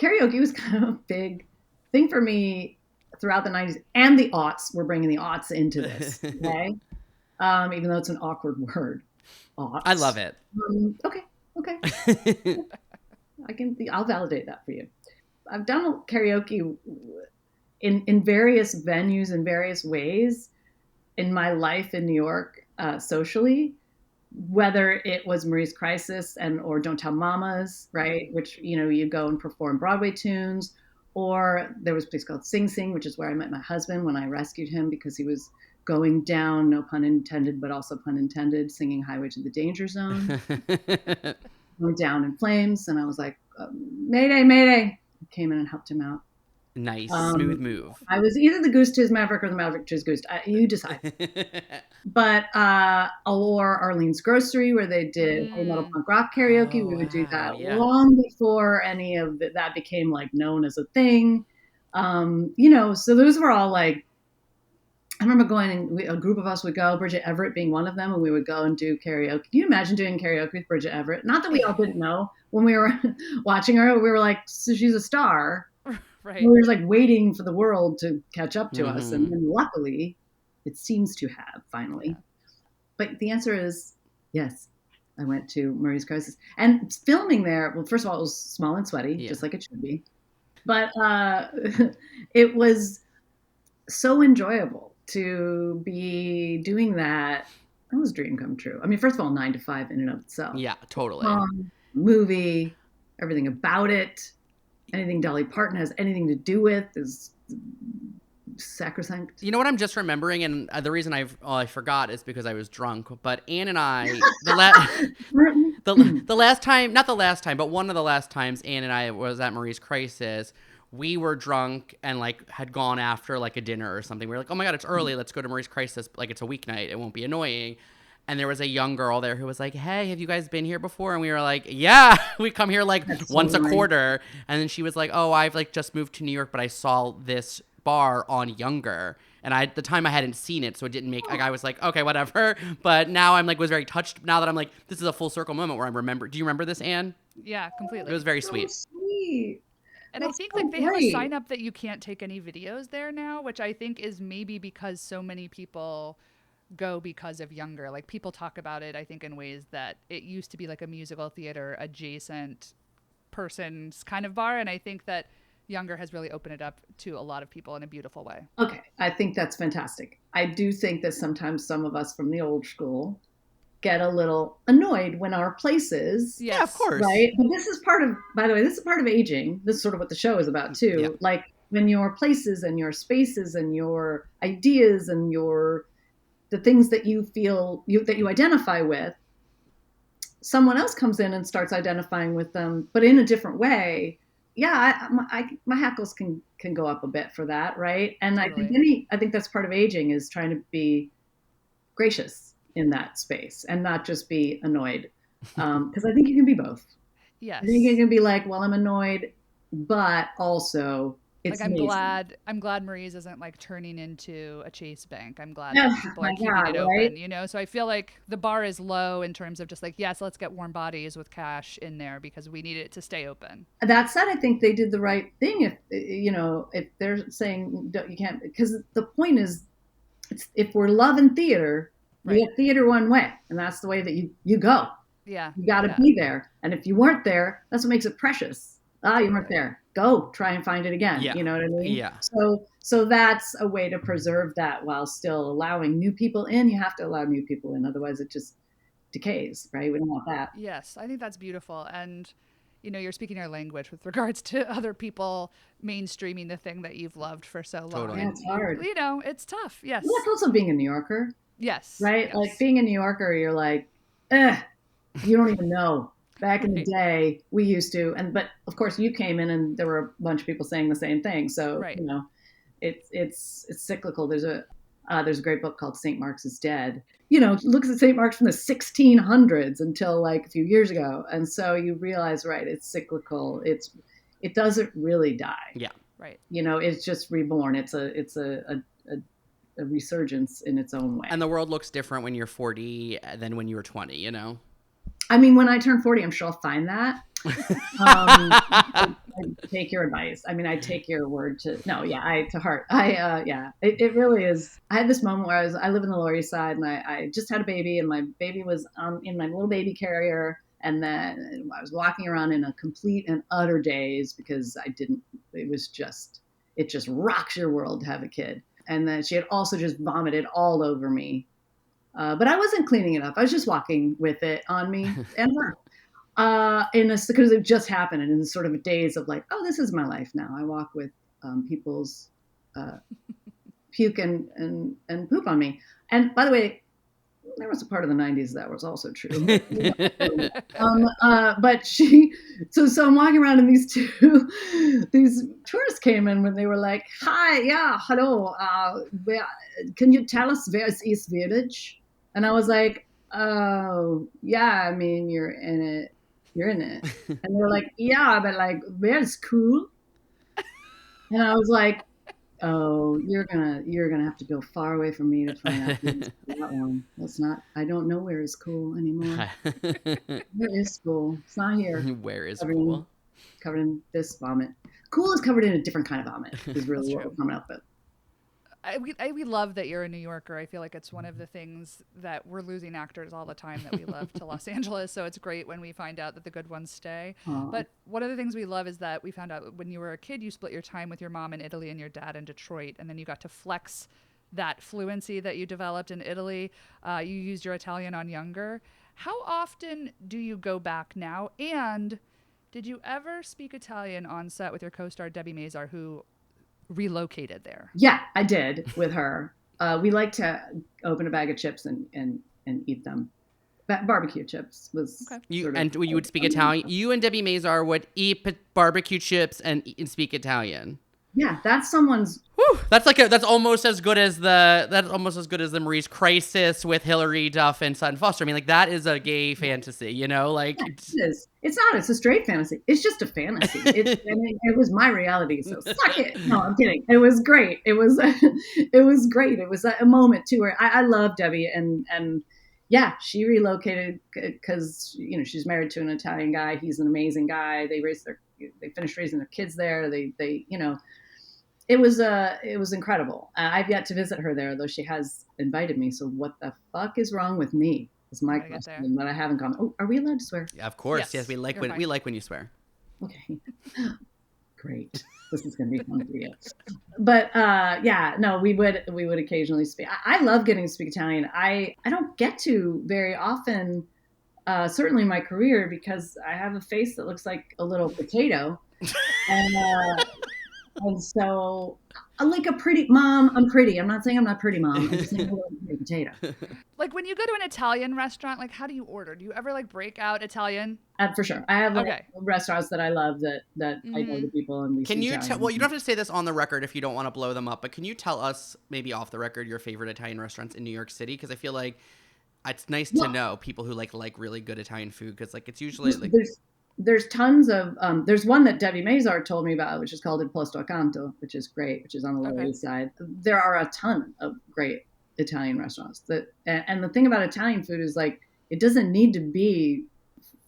karaoke was kind of a big thing for me throughout the 90s and the aughts. We're bringing the aughts into this, okay? Even though it's an awkward word. Aughts. I love it. Okay. I'll validate that for you. I've done karaoke in various venues in various ways in my life in New York, socially, whether it was Marie's Crisis or Don't Tell Mamas, right? Which, you go and perform Broadway tunes, or there was a place called Sing Sing, which is where I met my husband when I rescued him because he was going down, no pun intended, but also pun intended, singing Highway to the Danger Zone. Went down in flames, and I was like, Mayday, Mayday. Came in and helped him out. Nice, smooth move. I was either the goose to his maverick or the maverick to his goose. You decide. But or Arlene's Grocery, where they did Heavy Metal Punk Rock karaoke. We would do that long before any of that became like known as a thing. So those were all like, I remember going and a group of us would go, Bridget Everett being one of them, and we would go and do karaoke. Can you imagine doing karaoke with Bridget Everett? Not that we all didn't know when we were watching her. We were like, so she's a star. Right. We were just like waiting for the world to catch up to us. And luckily, it seems to have finally. Yeah. But the answer is yes. I went to Marie's Crisis. And filming there, well, first of all, it was small and sweaty, just like it should be. But it was so enjoyable to be doing that. That was a dream come true. First of all, 9 to 5 in and of itself. Yeah, totally. Movie, everything about it. Anything Dolly Parton has anything to do with is sacrosanct. You know what I'm just remembering, and the reason I forgot is because I was drunk. But Anne and I, the last time, not the last time, but one of the last times Anne and I was at Marie's Crisis, we were drunk and like had gone after like a dinner or something. We were like, oh my God, it's early. Let's go to Marie's Crisis. Like, it's a weeknight. It won't be annoying. And there was a young girl there who was like, hey, have you guys been here before? And we were like, yeah, we come here like once a quarter. And then she was like, oh, I've like just moved to New York, but I saw this bar on Younger. And at the time I hadn't seen it, so it didn't make, like, I was like, okay, whatever. But now I'm like, was very touched. Now that I'm like, this is a full circle moment where I remember. Do you remember this, Anne? Yeah, completely. It was very sweet. Sweet. And That's I think so like they have a great. sign up that you can't take any videos there now, which I think is maybe because so many people go because of Younger. Like people talk about it, I think, in ways that it used to be like a musical theater adjacent person's kind of bar. And I think that Younger has really opened it up to a lot of people in a beautiful way. Okay, I think that's fantastic. I do think that sometimes some of us from the old school get a little annoyed when our places, Yes. Yeah, of course. right? But this is part of, by the way, this is part of aging. This is sort of what the show is about too. Yeah. Like when your places and your spaces and your ideas and the things that you feel that you identify with, someone else comes in and starts identifying with them, but in a different way. Yeah, my hackles can go up a bit for that, right? And Totally. I think that's part of aging is trying to be gracious in that space and not just be annoyed, because I think you can be both. I think you Yes. can be like, well, I'm annoyed, but also Like it's amazing. I'm glad Marie's isn't like turning into a Chase Bank. I'm glad Oh that people my are keeping God, it right? open, you know? So I feel like the bar is low in terms of just like, yes, let's get warm bodies with cash in there because we need it to stay open. That said, I think they did the right thing. If they're saying you can't, because the point is, if we're loving theater, we Right. get theater one way, and that's the way that you go. Yeah. You got to Yeah. be there, and if you weren't there, that's what makes it precious. Ah, you weren't Totally. there. Go try and find it again. Yeah. You know what I mean? Yeah. So that's a way to preserve that while still allowing new people in. You have to allow new people in, otherwise it just decays, right? We don't want that. Yes. I think that's beautiful. And, you know, you're speaking our language with regards to other people mainstreaming the thing that you've loved for so long. Totally. Yeah, And it's hard. you know, it's tough. Well, Yes. that's also being a New Yorker, Yes. right? Like Yes. being a New Yorker, you're like, you don't even know. Back in the Right. day, we used to, but of course you came in and there were a bunch of people saying the same thing. So, Right. it's cyclical. There's a great book called St. Mark's is Dead. Looks at St. Mark's from the 1600s until like a few years ago. And so you realize, right, it's cyclical. It doesn't really die. Yeah. Right. It's just reborn. It's a resurgence in its own way. And the world looks different when you're 40 than when you were 20, you know? I mean, when I turn 40, I'm sure I'll find that. I take your advice. I mean, I take your word to heart. It really is. I had this moment where I live in the Lower East Side, and I just had a baby, and my baby was in my little baby carrier, and then I was walking around in a complete and utter daze because it just rocks your world to have a kid. And then she had also just vomited all over me. But I wasn't cleaning it up. I was just walking with it on me and her. Because it just happened, and in sort of a daze of like, oh, this is my life now. I walk with people's puke and poop on me. And by the way, there was a part of the 90s that was also true. So I'm walking around, and these tourists came in when they were like, hi, yeah, hello, can you tell us where is East Village? And I was like, oh, yeah, I mean, you're in it. And they were like, yeah, but like, where's cool? And I was like, oh, you're gonna have to go far away from me to find out that one. That's not. I don't know where is cool anymore. Where is school? It's not here. Where is covered cool? Covered in this vomit. Cool is covered in a different kind of vomit. Is really what we're coming up with. We love that you're a New Yorker. I feel like it's one of the things that we're losing actors all the time that we love to Los Angeles. So it's great when we find out that the good ones stay. Aww. But one of the things we love is that we found out when you were a kid, you split your time with your mom in Italy and your dad in Detroit. And then you got to flex that fluency that you developed in Italy. You used your Italian on Younger. How often do you go back now? And did you ever speak Italian on set with your co-star Debbie Mazar, who relocated there? Yeah, I did with her. We like to open a bag of chips and eat them. Barbecue chips was Okay. You would speak Italian. You and Debbie Mazar would eat barbecue chips and speak Italian. Yeah, that's someone's. Whew, that's almost as good as the Marie's Crisis with Hilary Duff and Sutton Foster. I mean, like that is a gay fantasy, you know? Like Yeah, it is. It's not. It's a straight fantasy. It's just a fantasy. It was my reality. So suck it. No, I'm kidding. It was great. It was great. It was a moment too where I love Debbie and yeah, she relocated because she's married to an Italian guy. He's an amazing guy. They raised their they finished raising their kids there. They it was incredible. I've yet to visit her there, though she has invited me. So what the fuck is wrong with me? Is my question that I haven't gone. Oh, are we allowed to swear? Yeah, of course. Yes, we like when you swear. Okay. Great. This is going to be fun for you. But we would occasionally speak. I love getting to speak Italian. I don't get to very often, certainly in my career, because I have a face that looks like a little potato. And so, like a pretty mom, I'm pretty. I'm not saying I'm not pretty, mom. I'm just saying I'm a little pretty potato. Like when you go to an Italian restaurant, like how do you order? Do you ever like break out Italian? For sure. I have restaurants that I love that I know the people and we Can you tell? Well, you don't have to say this on the record if you don't want to blow them up, but can you tell us maybe off the record your favorite Italian restaurants in New York City? Because I feel like it's nice to know people who like really good Italian food because like it's usually like. There's tons of there's one that Debbie Mazar told me about, which is called Il Posto Accanto, which is great, which is on the Lower East Side. There are a ton of great Italian restaurants and the thing about Italian food is like it doesn't need to be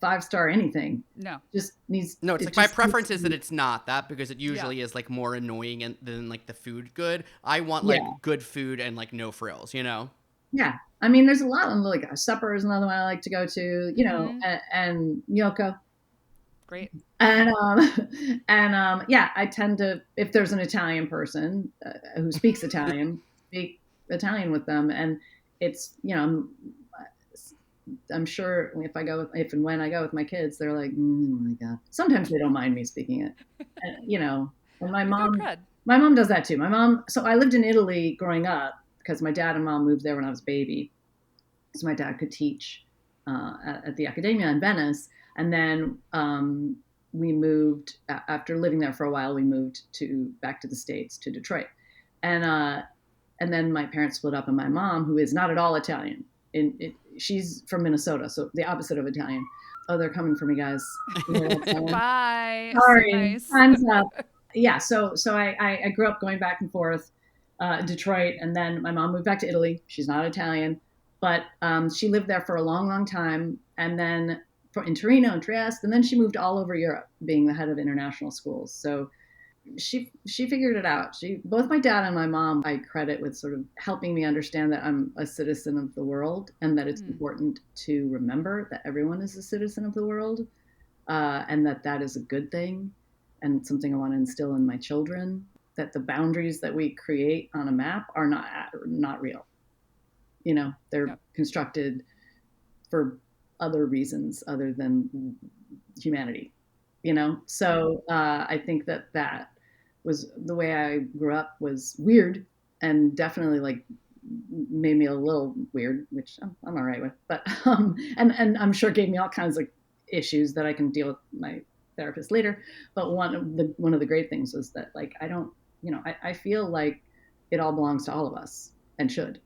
5-star anything. No. Just needs it's like my preference is that it's not that because it usually is like more annoying than like the food good. I want like good food and like no frills, you know? Yeah. I mean, there's a lot of like supper is another one I like to go to, you know, and gnocco. Great. And I tend to, if there's an Italian person who speaks Italian, speak Italian with them. And it's, you know, I'm sure if and when I go with my kids, they're like, oh my God. Sometimes they don't mind me speaking it. And, you know, and my mom does that too. So I lived in Italy growing up because my dad and mom moved there when I was a baby. So my dad could teach at the Accademia in Venice. And then we moved, after living there for a while, we moved back to the States, to Detroit. And then my parents split up, and my mom, who is not at all Italian, she's from Minnesota, so the opposite of Italian. Oh, they're coming for me, guys. Bye. Sorry. Nice. Time's up. Yeah, so I grew up going back and forth, Detroit, and then my mom moved back to Italy. She's not Italian, but she lived there for a long, long time, and then in Torino and Trieste, and then she moved all over Europe, being the head of international schools. So she figured it out. Both my dad and my mom, I credit with sort of helping me understand that I'm a citizen of the world, and that it's important to remember that everyone is a citizen of the world, and that is a good thing, and something I want to instill in my children. That the boundaries that we create on a map are not real. You know, they're constructed for other reasons other than humanity, you know? So I think that was the way I grew up was weird and definitely like made me a little weird, which I'm all right with, but, and I'm sure gave me all kinds of issues that I can deal with my therapist later. But one of the great things was that like, I feel like it all belongs to all of us and should.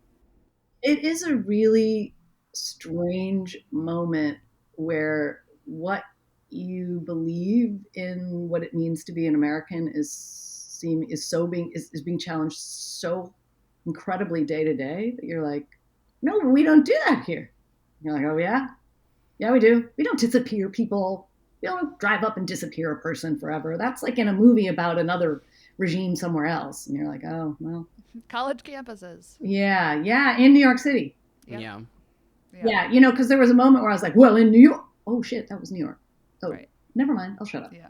It is a really strange moment where what you believe in what it means to be an American is being challenged so incredibly day to day that you're like, no, we don't do that here. You're like, oh yeah, we do. We don't disappear people. We don't drive up and disappear a person forever. That's like in a movie about another regime somewhere else. And you're like, oh well. College campuses. Yeah, in New York City. Yeah. Yeah, you know, because there was a moment where I was like, well, in New York. Oh, shit, that was New York. Oh, right. Never mind. I'll shut up. Yeah.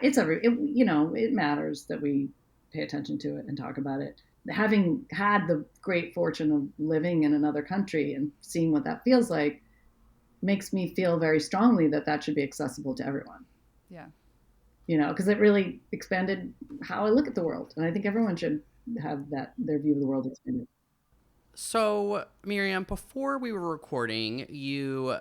It matters that we pay attention to it and talk about it. Having had the great fortune of living in another country and seeing what that feels like makes me feel very strongly that should be accessible to everyone. Yeah. You know, because it really expanded how I look at the world. And I think everyone should have their view of the world expanded. So, Miriam, before we were recording, you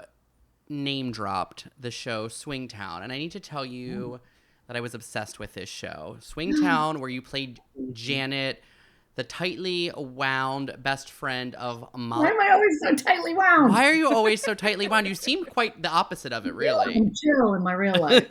name dropped the show Swingtown, and I need to tell you that I was obsessed with this show. Swingtown, where you played Janet, the tightly wound best friend of Molly. Why am I always so tightly wound? Why are you always so tightly wound? You seem quite the opposite of it, really. I'm chill in my real life.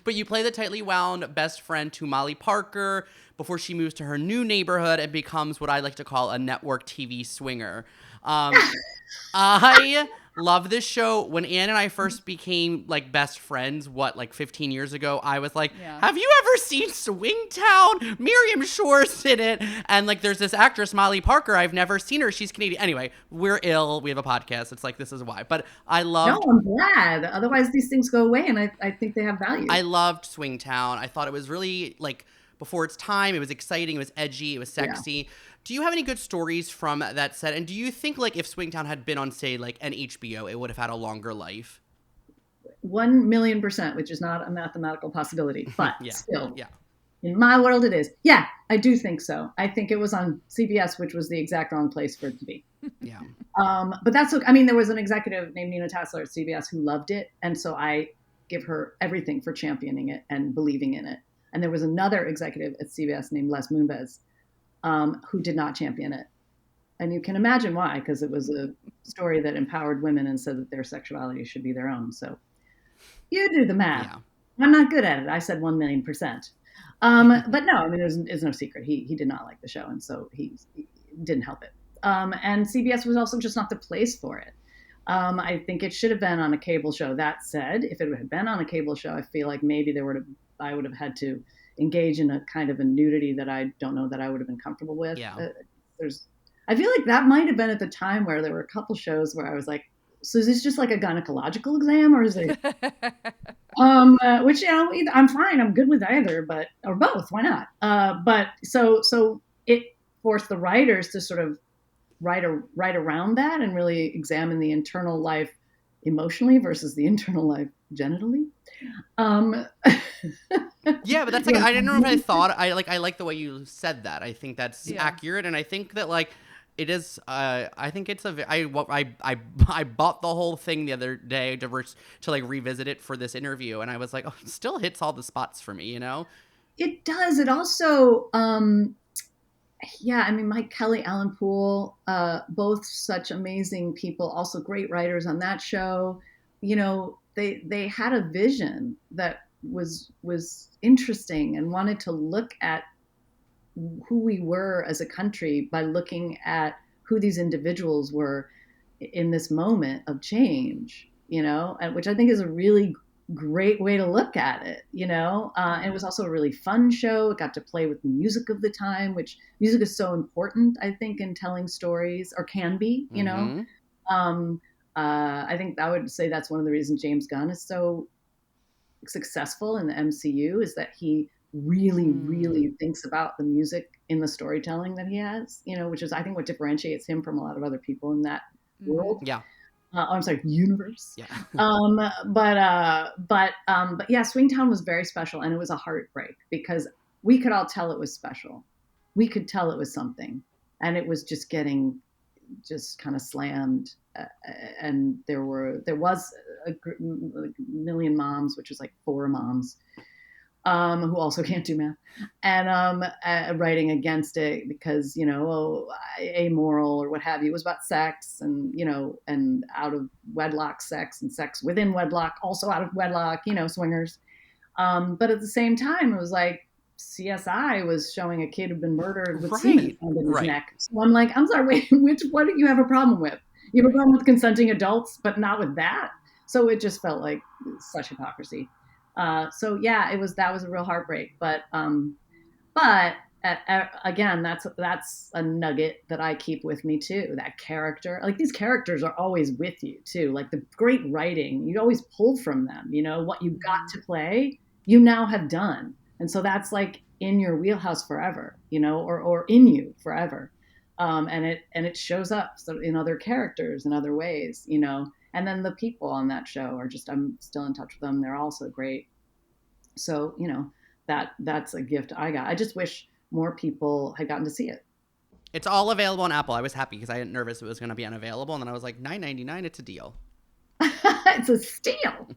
But you play the tightly wound best friend to Molly Parker before she moves to her new neighborhood and becomes what I like to call a network TV swinger. I love this show. When Anne and I first became like best friends, like 15 years ago, I was like, have you ever seen Swingtown? Miriam Shor's in it. And like there's this actress, Molly Parker. I've never seen her. She's Canadian. Anyway, we're ill. We have a podcast. It's like, this is why. But I loved. No, I'm glad. Otherwise, these things go away, and I think they have value. I loved Swingtown. I thought it was really like before its time. It was exciting. It was edgy. It was sexy. Yeah. Do you have any good stories from that set? And do you think like if Swingtown had been on, say, like an HBO, it would have had a longer life? 1,000,000%, which is not a mathematical possibility, but still, yeah. In my world, it is. Yeah, I do think so. I think it was on CBS, which was the exact wrong place for it to be. Yeah. But that's, I mean, there was an executive named Nina Tassler at CBS who loved it. And so I give her everything for championing it and believing in it. And there was another executive at CBS named Les Moonves, who did not champion it. And you can imagine why, because it was a story that empowered women and said that their sexuality should be their own. So you do the math. Yeah. I'm not good at it. I said 1,000,000%. But no, I mean, there's no secret. He did not like the show. And so he didn't help it. And CBS was also just not the place for it. I think it should have been on a cable show. That said, if it had been on a cable show, I feel like maybe I would have had to engage in a kind of a nudity that I don't know that I would have been comfortable with. Yeah. I feel like that might have been at the time where there were a couple shows where I was like, so is this just like a gynecological exam, or is it, which, I'm fine. I'm good with either, or both. Why not? But so it forced the writers to sort of write around that and really examine the internal life emotionally versus the internal life genitally. Yeah, but that's like, I didn't know if I thought, I like the way you said that. I think that's accurate. And I think that like, it is, I think it's I bought the whole thing the other day to like revisit it for this interview. And I was like, oh, it still hits all the spots for me, you know? It does. It also, I mean, Mike Kelly, Alan Poole, both such amazing people, also great writers on that show. You know, they had a vision that was interesting and wanted to look at who we were as a country by looking at who these individuals were in this moment of change, you know, and which I think is a really great way to look at it, you know. It was also a really fun show. It got to play with the music of the time, which music is so important, I think, in telling stories, or can be, you know. I think I would say that's one of the reasons James Gunn is so successful in the MCU, is that he really thinks about the music in the storytelling that he has, you know, which is, I think, what differentiates him from a lot of other people in that world. Yeah. I'm sorry, universe. Yeah. But yeah, Swingtown was very special, and it was a heartbreak because we could all tell it was special. We could tell it was something, and it was just getting kind of slammed. And there was a million moms, which was like 4 moms, who also can't do math, and writing against it because, you know, amoral or what have you. It was about sex and, you know, and out of wedlock sex and sex within wedlock, also out of wedlock, you know, swingers. But at the same time, it was like CSI was showing a kid who'd been murdered with semen found in his neck. So I'm like, I'm sorry, wait, what do you have a problem with? You have a problem with consenting adults, but not with that? So it just felt like such hypocrisy. So yeah, that was a real heartbreak, but again, that's a nugget that I keep with me too. That character, like these characters are always with you too. Like the great writing, you always pulled from them, you know, what you got to play, you now have done. And so that's like in your wheelhouse forever, you know, or in you forever. And it shows up in other characters in other ways, you know. And then the people on that show are just, I'm still in touch with them. They're also great. So, you know, that's a gift I got. I just wish more people had gotten to see it. It's all available on Apple. I was happy because I was nervous it was going to be unavailable. And then I was like, $9.99, it's a deal. It's a steal.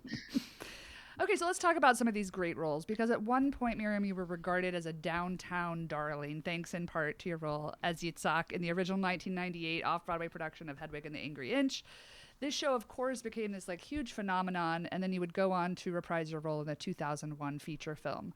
Okay, so let's talk about some of these great roles, because at one point, Miriam, you were regarded as a downtown darling, thanks in part to your role as Yitzhak in the original 1998 off-Broadway production of Hedwig and the Angry Inch. This show, of course, became this like huge phenomenon, and then you would go on to reprise your role in the 2001 feature film.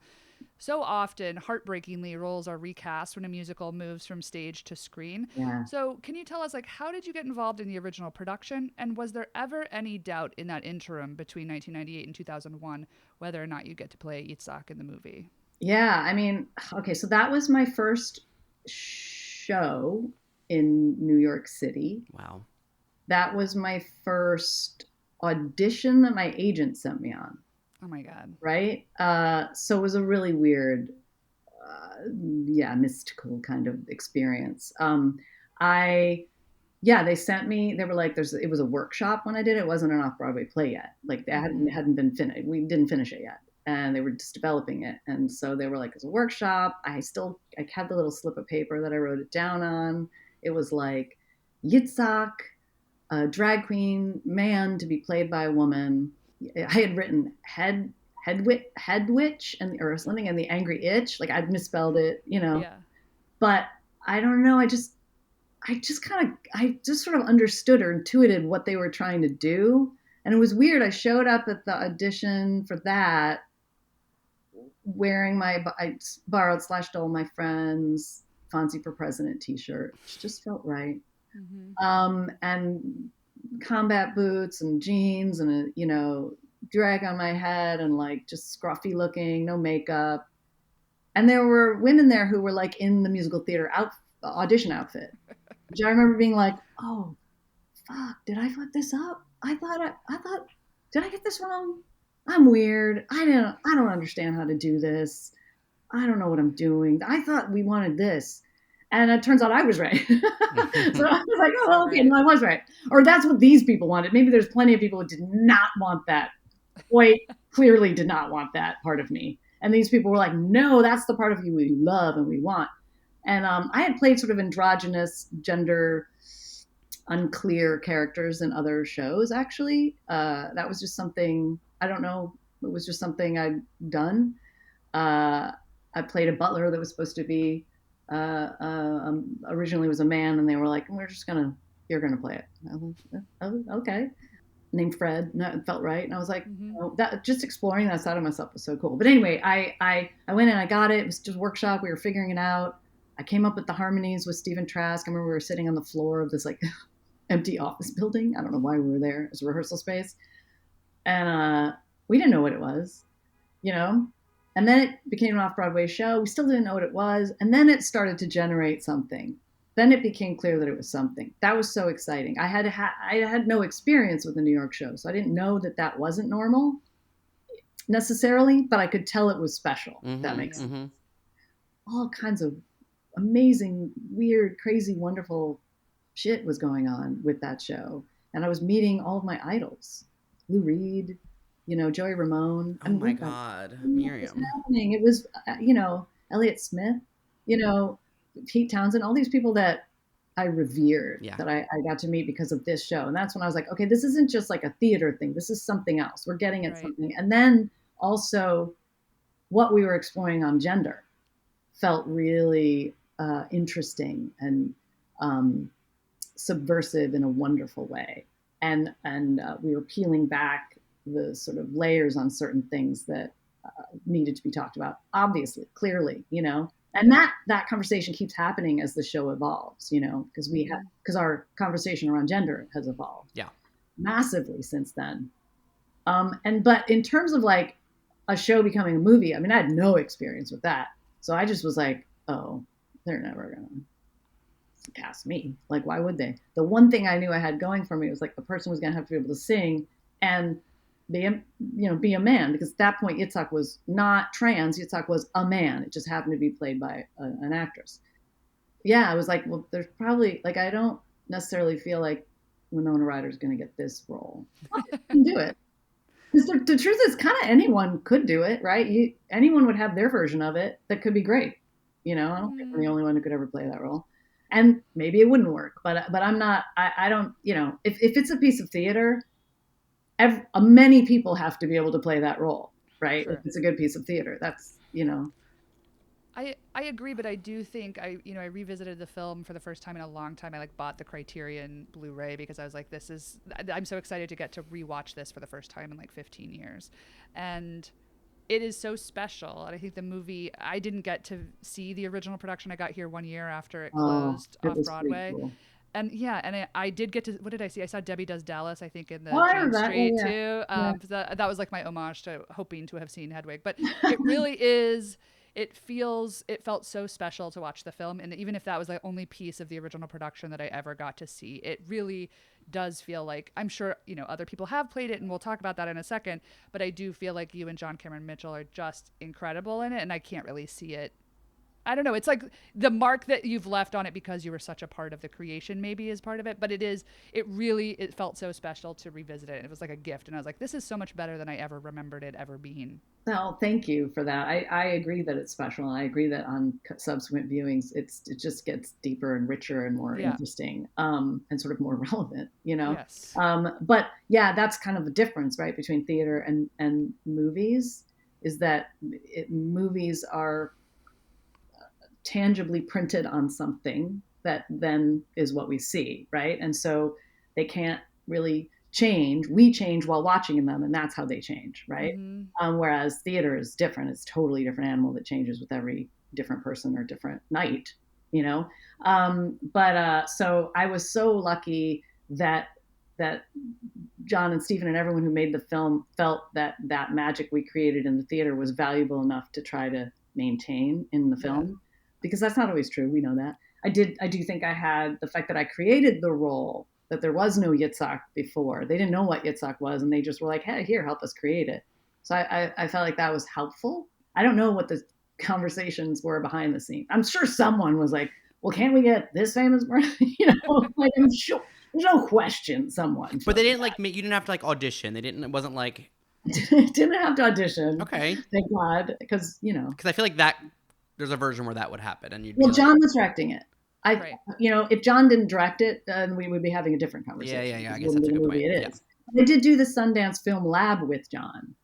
so often, heartbreakingly, roles are recast when a musical moves from stage to screen. Yeah. So can you tell us, like, how did you get involved in the original production? And was there ever any doubt in that interim between 1998 and 2001 whether or not you get to play Yitzhak in the movie? Yeah, I mean, okay, so that was my first show in New York City. Wow. That was my first audition that my agent sent me on, Oh my God. right? So it was a really weird, mystical kind of experience. I Yeah, they sent me. They were like, It was a workshop when I did it. It wasn't an off-Broadway play yet. Like, they hadn't been finished. We didn't finish it yet, and they were just developing it. And so they were like, it's a workshop. I had the little slip of paper that I wrote it down on. It was like, Yitzhak, a drag queen man to be played by a woman. I had written Hedwig or something, and the angry itch. Like, I'd misspelled it, Yeah. But I don't know. I just sort of understood or intuited what they were trying to do. And it was weird. I showed up at the audition for that wearing I borrowed / stole my friend's Fonzie for President t-shirt, which just felt right. And combat boots and jeans and drag on my head and like just scruffy looking, no makeup. And there were women there who were like in the musical theater audition outfit, which I remember being like, oh, fuck, did I fuck this up? I thought, did I get this wrong? I'm weird. I don't understand how to do this. I don't know what I'm doing. I thought we wanted this. And it turns out I was right. So I was like, oh, okay, no, I was right. Or that's what these people wanted. Maybe there's plenty of people who did not want that. Quite clearly did not want that part of me. And these people were like, no, that's the part of you we love and we want. And I had played sort of androgynous, gender unclear characters in other shows, actually. That was just something, I don't know, it was just something I'd done. I played a butler that was supposed to be, originally was a man, and they were like, you're going to play it. Oh, okay. Named Fred. No, it felt right. And I was like, that just exploring that side of myself was so cool. But anyway, I went and I got it. It was just a workshop. We were figuring it out. I came up with the harmonies with Stephen Trask. I remember we were sitting on the floor of this like empty office building. I don't know why we were there. It was a rehearsal space. And we didn't know what it was, And then it became an off-Broadway show. We still didn't know what it was. And then it started to generate something. Then it became clear that it was something. That was so exciting. I had no experience with the New York show, so I didn't know that wasn't normal necessarily, but I could tell it was special. If that makes sense. All kinds of amazing, weird, crazy, wonderful shit was going on with that show. And I was meeting all of my idols. Lou Reed, Joey Ramone. Oh my God, Miriam. It was, Elliott Smith, Pete Townsend, all these people that I revered, that I got to meet because of this show. And that's when I was like, okay, this isn't just like a theater thing. This is something else. We're getting at something. And then also what we were exploring on gender felt really interesting and subversive in a wonderful way. And we were peeling back the sort of layers on certain things that needed to be talked about, obviously, clearly, and that conversation keeps happening as the show evolves, because our conversation around gender has evolved massively since then. But in terms of like a show becoming a movie, I mean, I had no experience with that. So I just was like, oh, they're never going to cast me. Like, why would they? The one thing I knew I had going for me was like the person was going to have to be able to sing and be a man, because at that point Yitzhak was not trans. Yitzhak was a man. It just happened to be played by an actress. Yeah, I was like, well, there's probably like, I don't necessarily feel like Winona Ryder's going to get this role. I can do it. Because the truth is, kind of anyone could do it, right? Anyone would have their version of it that could be great. I don't think I'm the only one who could ever play that role. And maybe it wouldn't work, but I'm not. I don't. If it's a piece of theater, many people have to be able to play that role, right? Sure. If it's a good piece of theater, that's. I agree, but I do think I revisited the film for the first time in a long time. I like bought the Criterion Blu-ray because I was like, I'm so excited to get to rewatch this for the first time in like 15 years. And it is so special. And I think the movie, I didn't get to see the original production. I got here 1 year after it Oh, closed it off was pretty Broadway. cool. And yeah, and I did get to, what did I see? I saw Debbie Does Dallas, I think, in Oh, the I Jane heard that. Street Yeah, too. yeah. That was like my homage to hoping to have seen Hedwig. But it really is, it felt so special to watch the film. And even if that was the only piece of the original production that I ever got to see, it really does feel like, I'm sure, other people have played it and we'll talk about that in a second, but I do feel like you and John Cameron Mitchell are just incredible in it. And I can't really see it. I don't know. It's like the mark that you've left on it because you were such a part of the creation maybe is part of it. But it felt so special to revisit it. It was like a gift. And I was like, this is so much better than I ever remembered it ever being. Well, thank you for that. I agree that it's special. I agree that on subsequent viewings, it just gets deeper and richer and more interesting, and sort of more relevant, Yes. But yeah, that's kind of the difference, right, between theater and movies, is that movies are tangibly printed on something that then is what we see, right? And so they can't really change. We change while watching them, and that's how they change, right? Mm-hmm. Whereas theater is different. It's a totally different animal that changes with every different person or different night, So I was so lucky that John and Stephen and everyone who made the film felt that magic we created in the theater was valuable enough to try to maintain in the film. Because that's not always true. We know that. I do think I had the fact that I created the role, that there was no Yitzhak before. They didn't know what Yitzhak was, and they just were like, hey, here, help us create it. So I felt like that was helpful. I don't know what the conversations were behind the scenes. I'm sure someone was like, well, can't we get this famous person? Like, I'm sure there's no question someone. But they didn't you didn't have to audition. It wasn't like. Didn't have to audition. Okay. Thank God. Because I feel like that. There's a version where that would happen, and you'd. Well, John was directing it. Right. If John didn't direct it, then we would be having a different conversation. Yeah. I guess that's a good point. It is. I did do the Sundance Film Lab with John,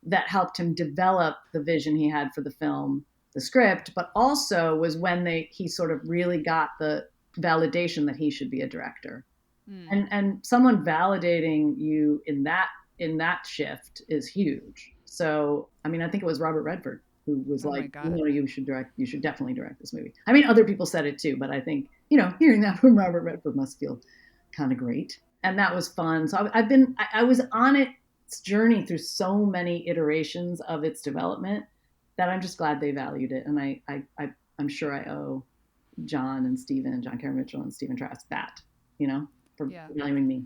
that helped him develop the vision he had for the film, the script, but also was when he sort of really got the validation that he should be a director, and someone validating you in that shift is huge. So, I mean, I think it was Robert Redford who was you should definitely direct this movie. I mean, other people said it too, but I think, hearing that from Robert Redford must feel kind of great. And that was fun. So I was on its journey through so many iterations of its development that I'm just glad they valued it. And I'm sure I owe John Cameron Mitchell and Stephen Trask that, for valuing me.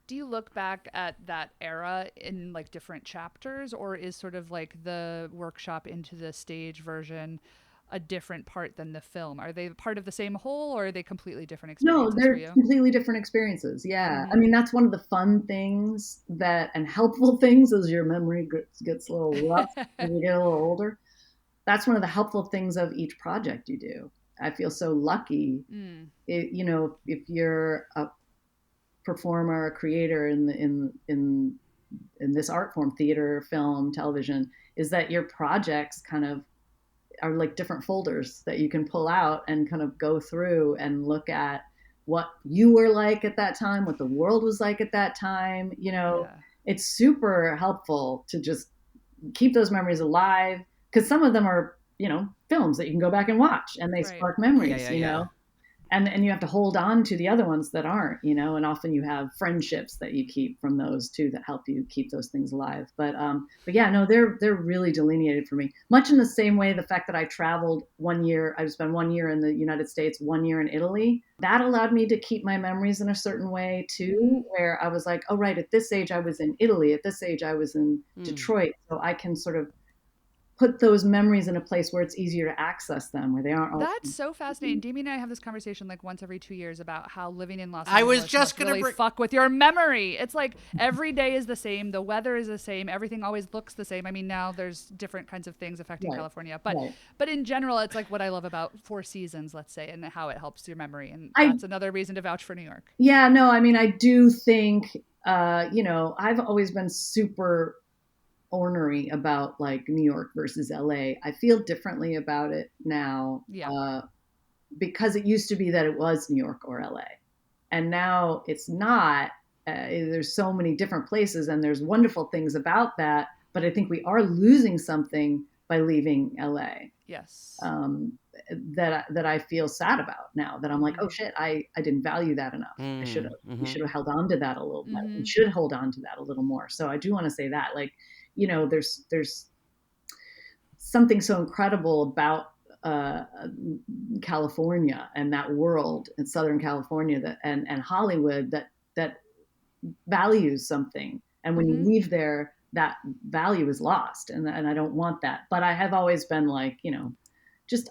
Do you look back at that era in different chapters, or is sort of the workshop into the stage version a different part than the film? Are they part of the same whole, or are they completely different experiences for you? No, they're completely different experiences. Yeah. Mm-hmm. I mean, that's one of the fun things and helpful things as your memory gets a little rough as you get a little older. That's one of the helpful things of each project you do. I feel so lucky, if you're a performer, a creator in this art form, theater, film, television, is that your projects kind of are like different folders that you can pull out and kind of go through and look at what you were like at that time, what the world was like at that time. It's super helpful to just keep those memories alive, because some of them are, films that you can go back and watch and they spark memories, and you have to hold on to the other ones that aren't, and often you have friendships that you keep from those too that help you keep those things alive. But yeah, no, they're really delineated for me. Much in the same way, the fact that I traveled 1 year, I spent 1 year in the United States, 1 year in Italy, that allowed me to keep my memories in a certain way too, where I was like, oh, right, at this age I was in Italy, at this age I was in Detroit. So I can sort of put those memories in a place where it's easier to access them, where they aren't all. That's so fascinating. Demi and I have this conversation once every 2 years about how living in Los Angeles I was just gonna really fuck with your memory. It's like every day is the same, the weather is the same, everything always looks the same. I mean, now there's different kinds of things affecting California, but in general, it's like what I love about Four Seasons, let's say, and how it helps your memory, and that's another reason to vouch for New York. Yeah, no, I mean, I do think, I've always been super ornery about New York versus LA. I feel differently about it now, because it used to be that it was New York or LA, and now it's not. There's so many different places, and there's wonderful things about that. but I think we are losing something by leaving LA. Yes. That I feel sad about now, that I'm like, oh shit, I didn't value that enough. I should have. We should have held on to that a little bit. We should hold on to that a little more. So I do want to say that, like, you know, there's something so incredible about California and that world in Southern California that and Hollywood that values something. And when you leave there, that value is lost. And I don't want that. But I have always been like, you know,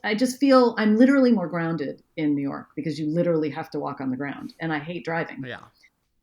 I just feel I'm literally more grounded in New York because you literally have to walk on the ground. And I hate driving. Yeah.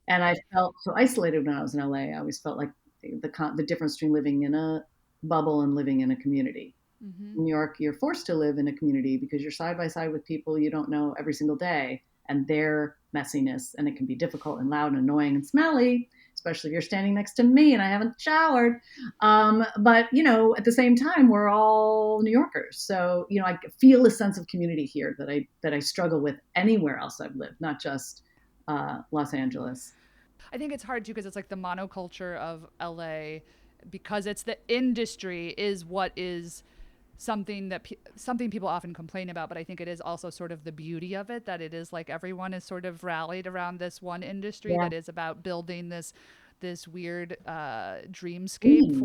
And I felt so isolated when I was in LA. I always felt like the difference between living in a bubble and living in a community. In New York, you're forced to live in a community because you're side by side with people you don't know every single day and their messiness. And it can be difficult and loud and annoying and smelly, especially if you're standing next to me and I haven't showered. But, you know, at the same time, we're all New Yorkers. So, you know, I feel a sense of community here that I struggle with anywhere else I've lived, not just Los Angeles. I think it's hard too because it's like the monoculture of LA, because it's the industry is what is something that something people often complain about, but I think it is also sort of the beauty of it, that it is like everyone is sort of rallied around this one industry that is about building this weird dreamscape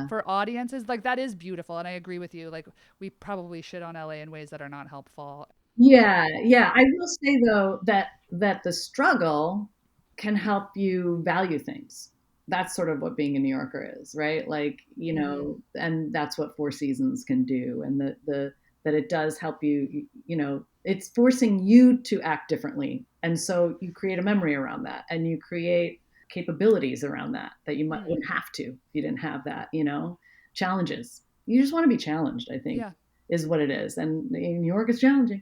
for audiences. Like, that is beautiful, and I agree with you. Like, we probably shit on LA in ways that are not helpful. Yeah. I will say though that the struggle can help you value things. That's sort of what being a New Yorker is, right? Like, you know, and that's what Four Seasons can do. And that it does help you, you know, it's forcing you to act differently. And so you create a memory around that and you create capabilities around that you wouldn't have to if you didn't have that, you know, challenges. You just want to be challenged, I think. Is what it is. And in New York, it's challenging.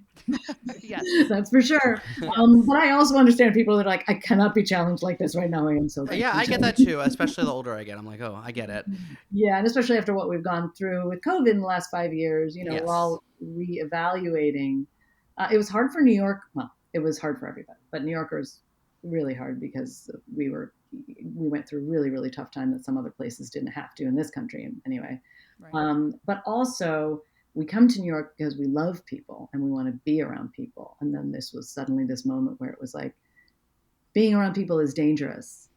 Yes. That's for sure. But I also understand people that are like, I cannot be challenged like this right now. I am so yeah, I get that too, especially the older I get. I'm like, oh, I get it. Yeah, and especially after what we've gone through with COVID in the last 5 years, you know, we're all reevaluating. It was hard for New York. Well, it was hard for everybody, but New Yorkers really hard because we went through really, really tough time that some other places didn't have to in this country anyway. Right. But also, we come to New York because we love people and we want to be around people. And then this was suddenly this moment where it was like, being around people is dangerous.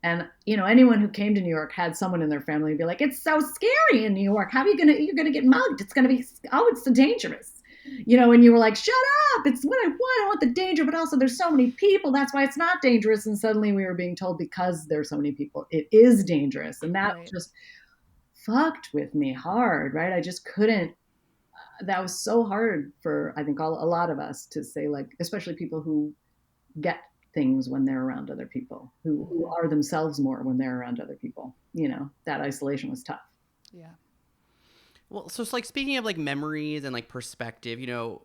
And, you know, anyone who came to New York had someone in their family be like, it's so scary in New York. How are you're going to get mugged? It's going to be, it's so dangerous. You know, and you were like, shut up. It's what I want. I want the danger. But also there's so many people. That's why it's not dangerous. And suddenly we were being told because there's so many people, it is dangerous. And that just fucked with me hard, right? I just couldn't. That was so hard for, I think, a lot of us to say, like, especially people who get things when they're around other people, who are themselves more when they're around other people. You know, that isolation was tough. Yeah. Well, so it's like, speaking of like memories and like perspective, you know,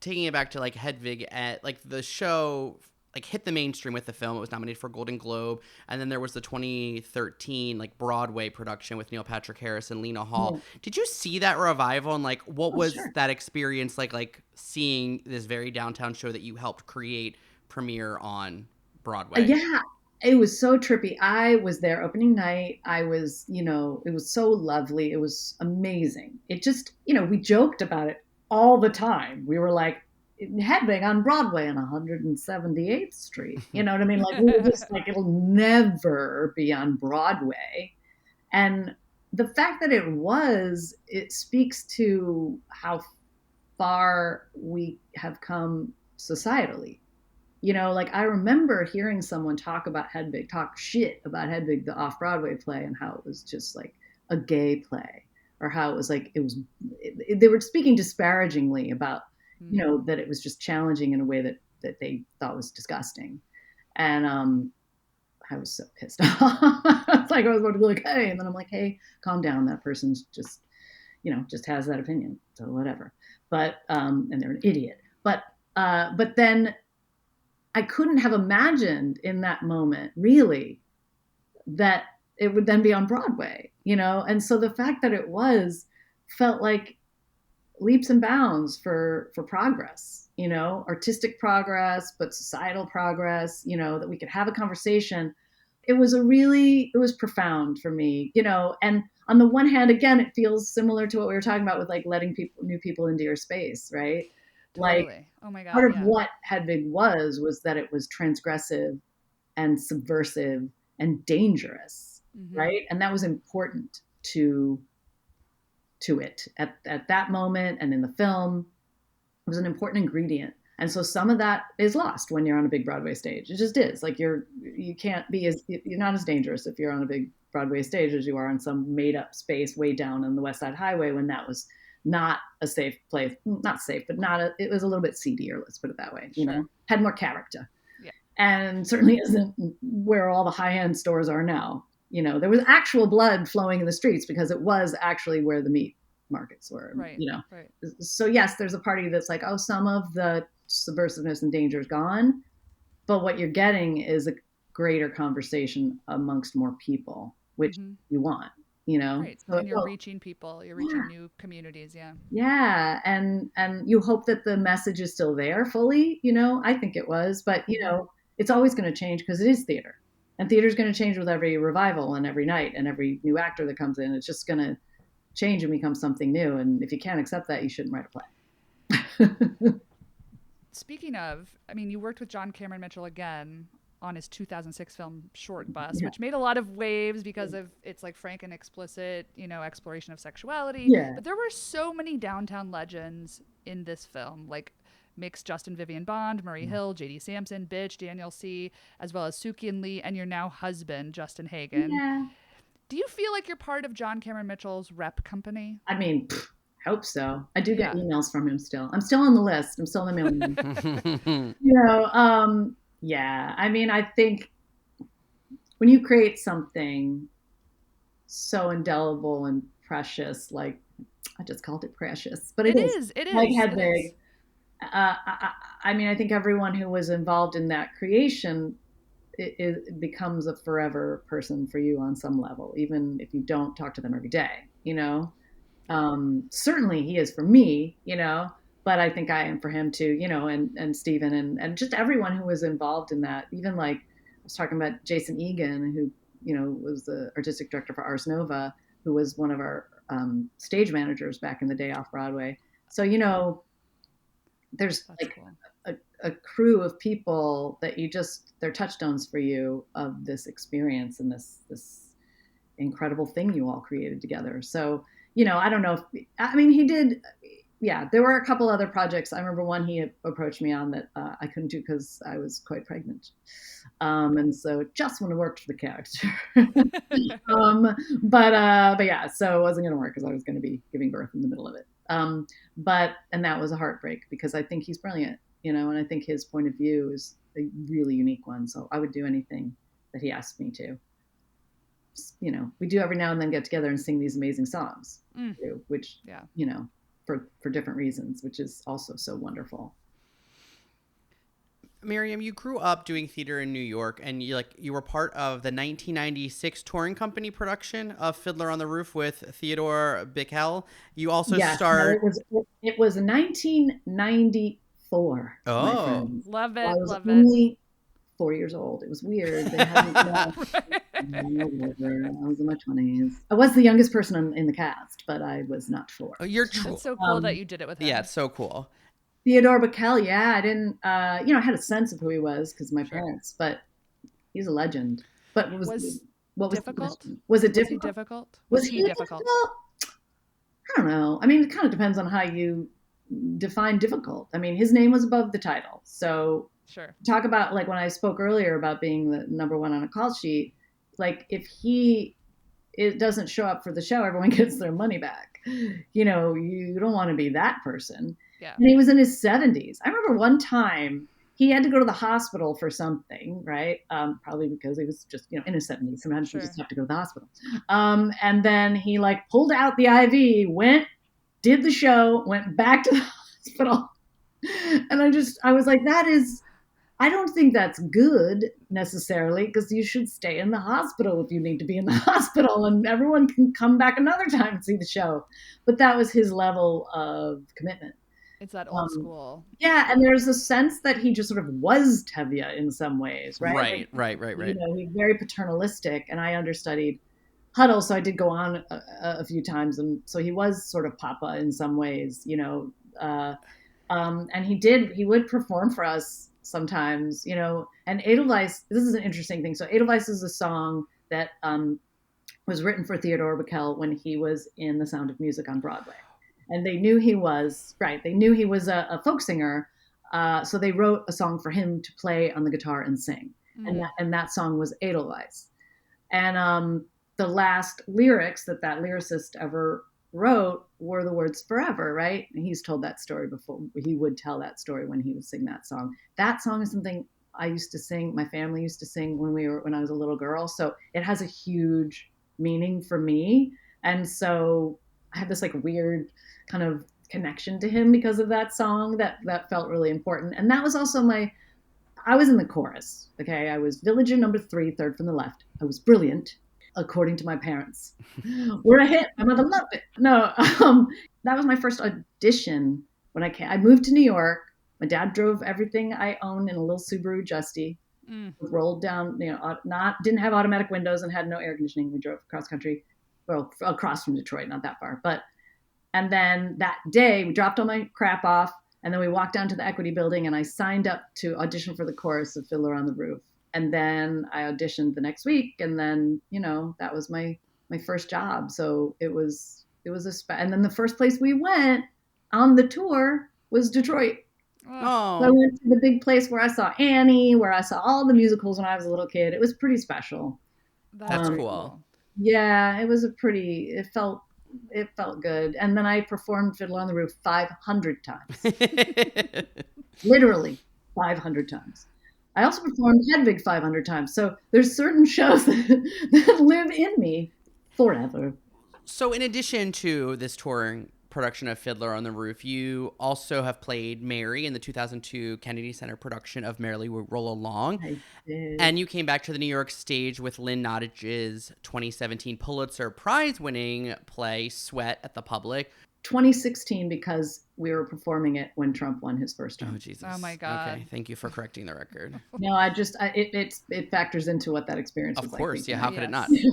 taking it back to like Hedwig, at like the show like hit the mainstream with the film. It was nominated for a Golden Globe, and then there was the 2013 like Broadway production with Neil Patrick Harris and Lena Hall. Did you see that revival, and like what was that experience like seeing this very downtown show that you helped create premiere on Broadway? Yeah, it was so trippy. I was there opening night. I was, you know, it was so lovely. It was amazing. It just, you know, we joked about it all the time. We were like, Hedwig on Broadway on 178th Street. You know what I mean? Like, we were just like, it'll never be on Broadway. And the fact that it speaks to how far we have come societally. You know, like, I remember hearing someone talk shit about Hedwig, the off-Broadway play, and how it was just like a gay play, or how it was like, they were speaking disparagingly about, you know, that it was just challenging in a way that they thought was disgusting. And I was so pissed off. It's like, I was about to be like, hey, and then I'm like, hey, calm down. That person's just, you know, just has that opinion. So whatever. But, and they're an idiot. But then I couldn't have imagined in that moment, really, that it would then be on Broadway, you know? And so the fact that it felt like leaps and bounds for progress, you know, artistic progress, but societal progress, you know, that we could have a conversation it was profound for me, and on the one hand, again, it feels similar to what we were talking about with like letting new people into your space, right? Totally. Like Oh my God. part of Yeah. what Hedwig was that it was transgressive and subversive and dangerous, right? And that was important to it at that moment and in the film. It was an important ingredient. And so some of that is lost when you're on a big Broadway stage. It just is. Like you're not as dangerous if you're on a big Broadway stage as you are on some made up space way down on the West Side Highway when that was not a safe place. Not safe, but it was a little bit seedier, let's put it that way. Had more character. Yeah. And certainly isn't where all the high-end stores are now. There was actual blood flowing in the streets because it was actually where the meat markets were, right. Right. So yes, there's a party that's like, oh, some of the subversiveness and danger is gone, but what you're getting is a greater conversation amongst more people, which you want, Right. So and you're reaching people, you're reaching new communities. Yeah. Yeah. And you hope that the message is still there fully, I think it was, but it's always going to change because it is theater, and theater is going to change with every revival and every night and every new actor that comes in. It's just going to change and become something new. And if you can't accept that, you shouldn't write a play. Speaking of, I mean, you worked with John Cameron Mitchell again on his 2006 film Shortbus, which made a lot of waves because of its like frank and explicit, exploration of sexuality. Yeah. But there were so many downtown legends in this film, like mixed Justin Vivian Bond, Murray Hill, J.D. Sampson, Bitch, Daniel C., as well as Suki and Lee, and your now husband, Justin Hagen. Yeah. Do you feel like you're part of John Cameron Mitchell's rep company? I mean, hope so. I do get emails from him still. I'm still on the list. I'm still in the mailing. Yeah. I mean, I think when you create something so indelible and precious, like I just called it precious, but it is. It is. Like Hedwig. I mean, I think everyone who was involved in that creation it becomes a forever person for you on some level, even if you don't talk to them every day, certainly he is for me, but I think I am for him too, and Stephen and just everyone who was involved in that. Even like I was talking about Jason Egan, who, was the artistic director for Ars Nova, who was one of our stage managers back in the day off Broadway. So, there's That's like cool. a crew of people that they're touchstones for you of this experience and this incredible thing you all created together. So, I don't know he did. Yeah, there were a couple other projects. I remember one he approached me on that I couldn't do because I was quite pregnant. And so it just wouldn't have worked for the character. But yeah, so it wasn't going to work because I was going to be giving birth in the middle of it. And that was a heartbreak because I think he's brilliant, and I think his point of view is a really unique one. So I would do anything that he asked me to. We do every now and then get together and sing these amazing songs, too, which, for different reasons, which is also so wonderful. Miriam, you grew up doing theater in New York, and you were part of the 1996 touring company production of Fiddler on the Roof with Theodore Bikel. You also starred. It was 1994. Oh, love it! I was love only 4 years old. It was weird. They hadn't I was in my 20s. I was the youngest person in the cast, but I was not 4. Oh, you're It's so cool that you did it with him. Yeah, it's so cool. Theodore Bikel, yeah, I didn't, I had a sense of who he was because of my parents, but he's a legend. But what was difficult? Was it difficult? Was he difficult? I don't know. I mean, it kind of depends on how you define difficult. I mean, his name was above the title. So talk about like when I spoke earlier about being the number one on a call sheet, like if it doesn't show up for the show, everyone gets their money back. You don't want to be that person. Yeah. And he was in his 70s. I remember one time he had to go to the hospital for something, right? Probably because he was just, in his 70s. Sometimes you just have to go to the hospital. And then he like pulled out the IV, did the show, went back to the hospital. And I was like, I don't think that's good necessarily, because you should stay in the hospital if you need to be in the hospital, and everyone can come back another time and see the show. But that was his level of commitment. It's that old school. Yeah, and there's a sense that he just sort of was Tevye in some ways, right? Right. You know, he's very paternalistic, and I understudied Huddle, so I did go on a few times, and so he was sort of Papa in some ways, you know. And he would perform for us sometimes, you know. And Edelweiss, this is an interesting thing. So Edelweiss is a song that was written for Theodore Bickel when he was in The Sound of Music on Broadway. And they knew he was, a folk singer. So they wrote a song for him to play on the guitar and sing. And that song was Edelweiss. And the last lyrics that lyricist ever wrote were the words forever, right? And he's told that story before. He would tell that story when he would sing that song. That song is something I used to sing, my family used to sing when I was a little girl. So it has a huge meaning for me. And so I have this like weird kind of connection to him because of that song that felt really important. And that was also I was in the chorus. Okay. I was villager number 3, third from the left. I was brilliant, according to my parents. We're a hit. My mother loved it. No, that was my first audition when I came. I moved to New York. My dad drove everything I owned in a little Subaru Justy. Rolled down, you know, didn't have automatic windows and had no air conditioning. We drove cross country, well, across from Detroit, not that far. And then that day we dropped all my crap off, and then we walked down to the Equity Building, and I signed up to audition for the chorus of Fiddler on the Roof. And then I auditioned the next week, and then, you know, that was my first job. So it was and then the first place we went on the tour was Detroit. Oh. So I went to the big place where I saw Annie, where I saw all the musicals when I was a little kid. It was pretty special. That's cool. Yeah, it felt good. And then I performed Fiddler on the Roof 500 times. Literally 500 times. I also performed Hedwig 500 times. So there's certain shows that live in me forever. So in addition to this touring production of Fiddler on the Roof, you also have played Mary in the 2002 Kennedy Center production of Merrily We Roll Along. I did. And you came back to the New York stage with Lynn Nottage's 2017 Pulitzer Prize-winning play Sweat at the Public. 2016, because we were performing it when Trump won his first term. Oh, Jesus. Oh, my God. Okay, thank you for correcting the record. No, it factors into what that experience was Of like. course, yeah, how could it not? Yes.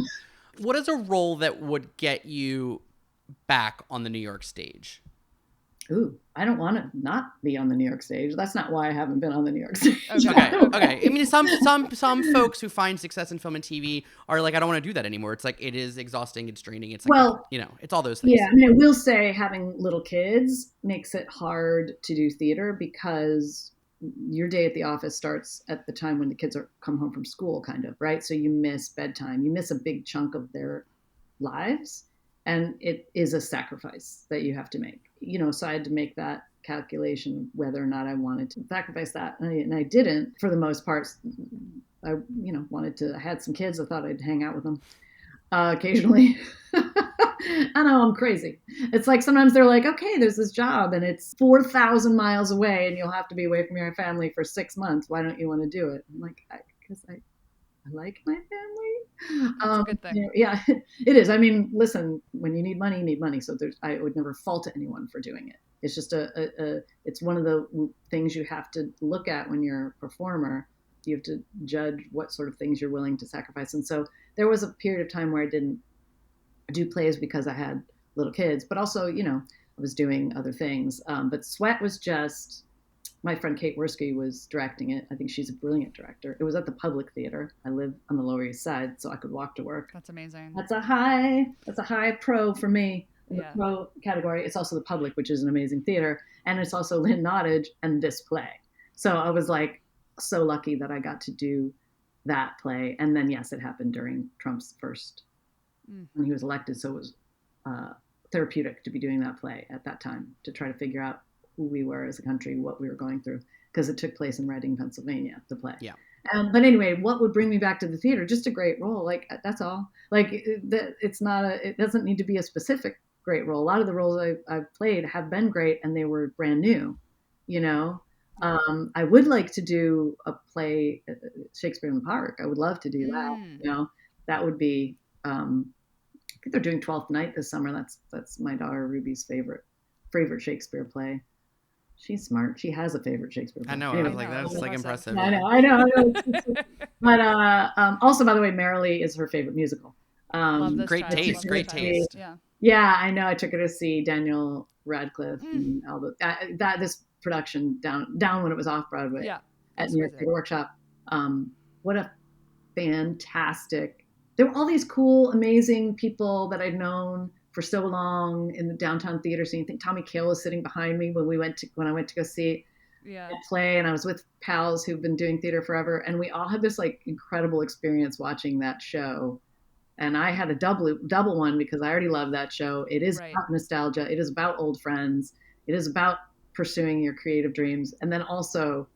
What is a role that would get you back on the New York stage? Ooh, I don't want to not be on the New York stage. That's not why I haven't been on the New York stage. Okay. I mean, some folks who find success in film and TV are like, I don't want to do that anymore. It's like, it is exhausting. It's draining. It's like, well, you know, it's all those things. Yeah, I mean, I will say having little kids makes it hard to do theater because your day at the office starts at the time when the kids come home from school, kind of, right? So you miss bedtime. You miss a big chunk of their lives. And it is a sacrifice that you have to make, you know, so I had to make that calculation whether or not I wanted to sacrifice that. And I didn't for the most part. I had some kids. I thought I'd hang out with them occasionally. I know I'm crazy. It's like sometimes they're like, okay, there's this job and it's 4,000 miles away and you'll have to be away from your family for 6 months. Why don't you want to do it? I'm like, because I like my family. That's a good thing. You know, yeah, it is. I mean, listen, when you need money, you need money. So I would never fault anyone for doing it. It's just it's one of the things you have to look at when you're a performer. You have to judge what sort of things you're willing to sacrifice. And so there was a period of time where I didn't do plays because I had little kids, but also, you know, I was doing other things. But Sweat was just, my friend Kate Worski was directing it. I think she's a brilliant director. It was at the Public Theater. I live on the Lower East Side, so I could walk to work. That's amazing. That's a high pro for me in the Yeah. pro category. It's also the Public, which is an amazing theater. And it's also Lynn Nottage and this play. So I was like so lucky that I got to do that play. And then, yes, it happened during Trump's first, when he was elected. So it was therapeutic to be doing that play at that time to try to figure out who we were as a country, what we were going through, because it took place in Reading, Pennsylvania, the play. Yeah. But anyway, what would bring me back to the theater? Just a great role. Like, that's all. Like, it doesn't need to be a specific great role. A lot of the roles I've played have been great and they were brand new, you know? I would like to do a play, Shakespeare in the Park. I would love to do that. You know, that would be, I think they're doing 12th Night this summer. That's my daughter Ruby's favorite Shakespeare play. She's smart. She has a favorite Shakespeare play. I know. Anyway. I was like, that's like impressive. I know. But also, by the way, Merrily is her favorite musical. Love this Great child. taste. Love Great this taste. child. Yeah, I know. I took her to see Daniel Radcliffe and all this production down when it was off Broadway. Yeah, at New York Theater Workshop. What a fantastic! There were all these cool, amazing people that I'd known for so long in the downtown theater scene. I think Tommy Kail was sitting behind me when I went to go see a play, and I was with pals who've been doing theater forever, and we all had this like incredible experience watching that show. And I had a double one because I already love that show. It is about nostalgia. It is about old friends. It is about pursuing your creative dreams. And then also,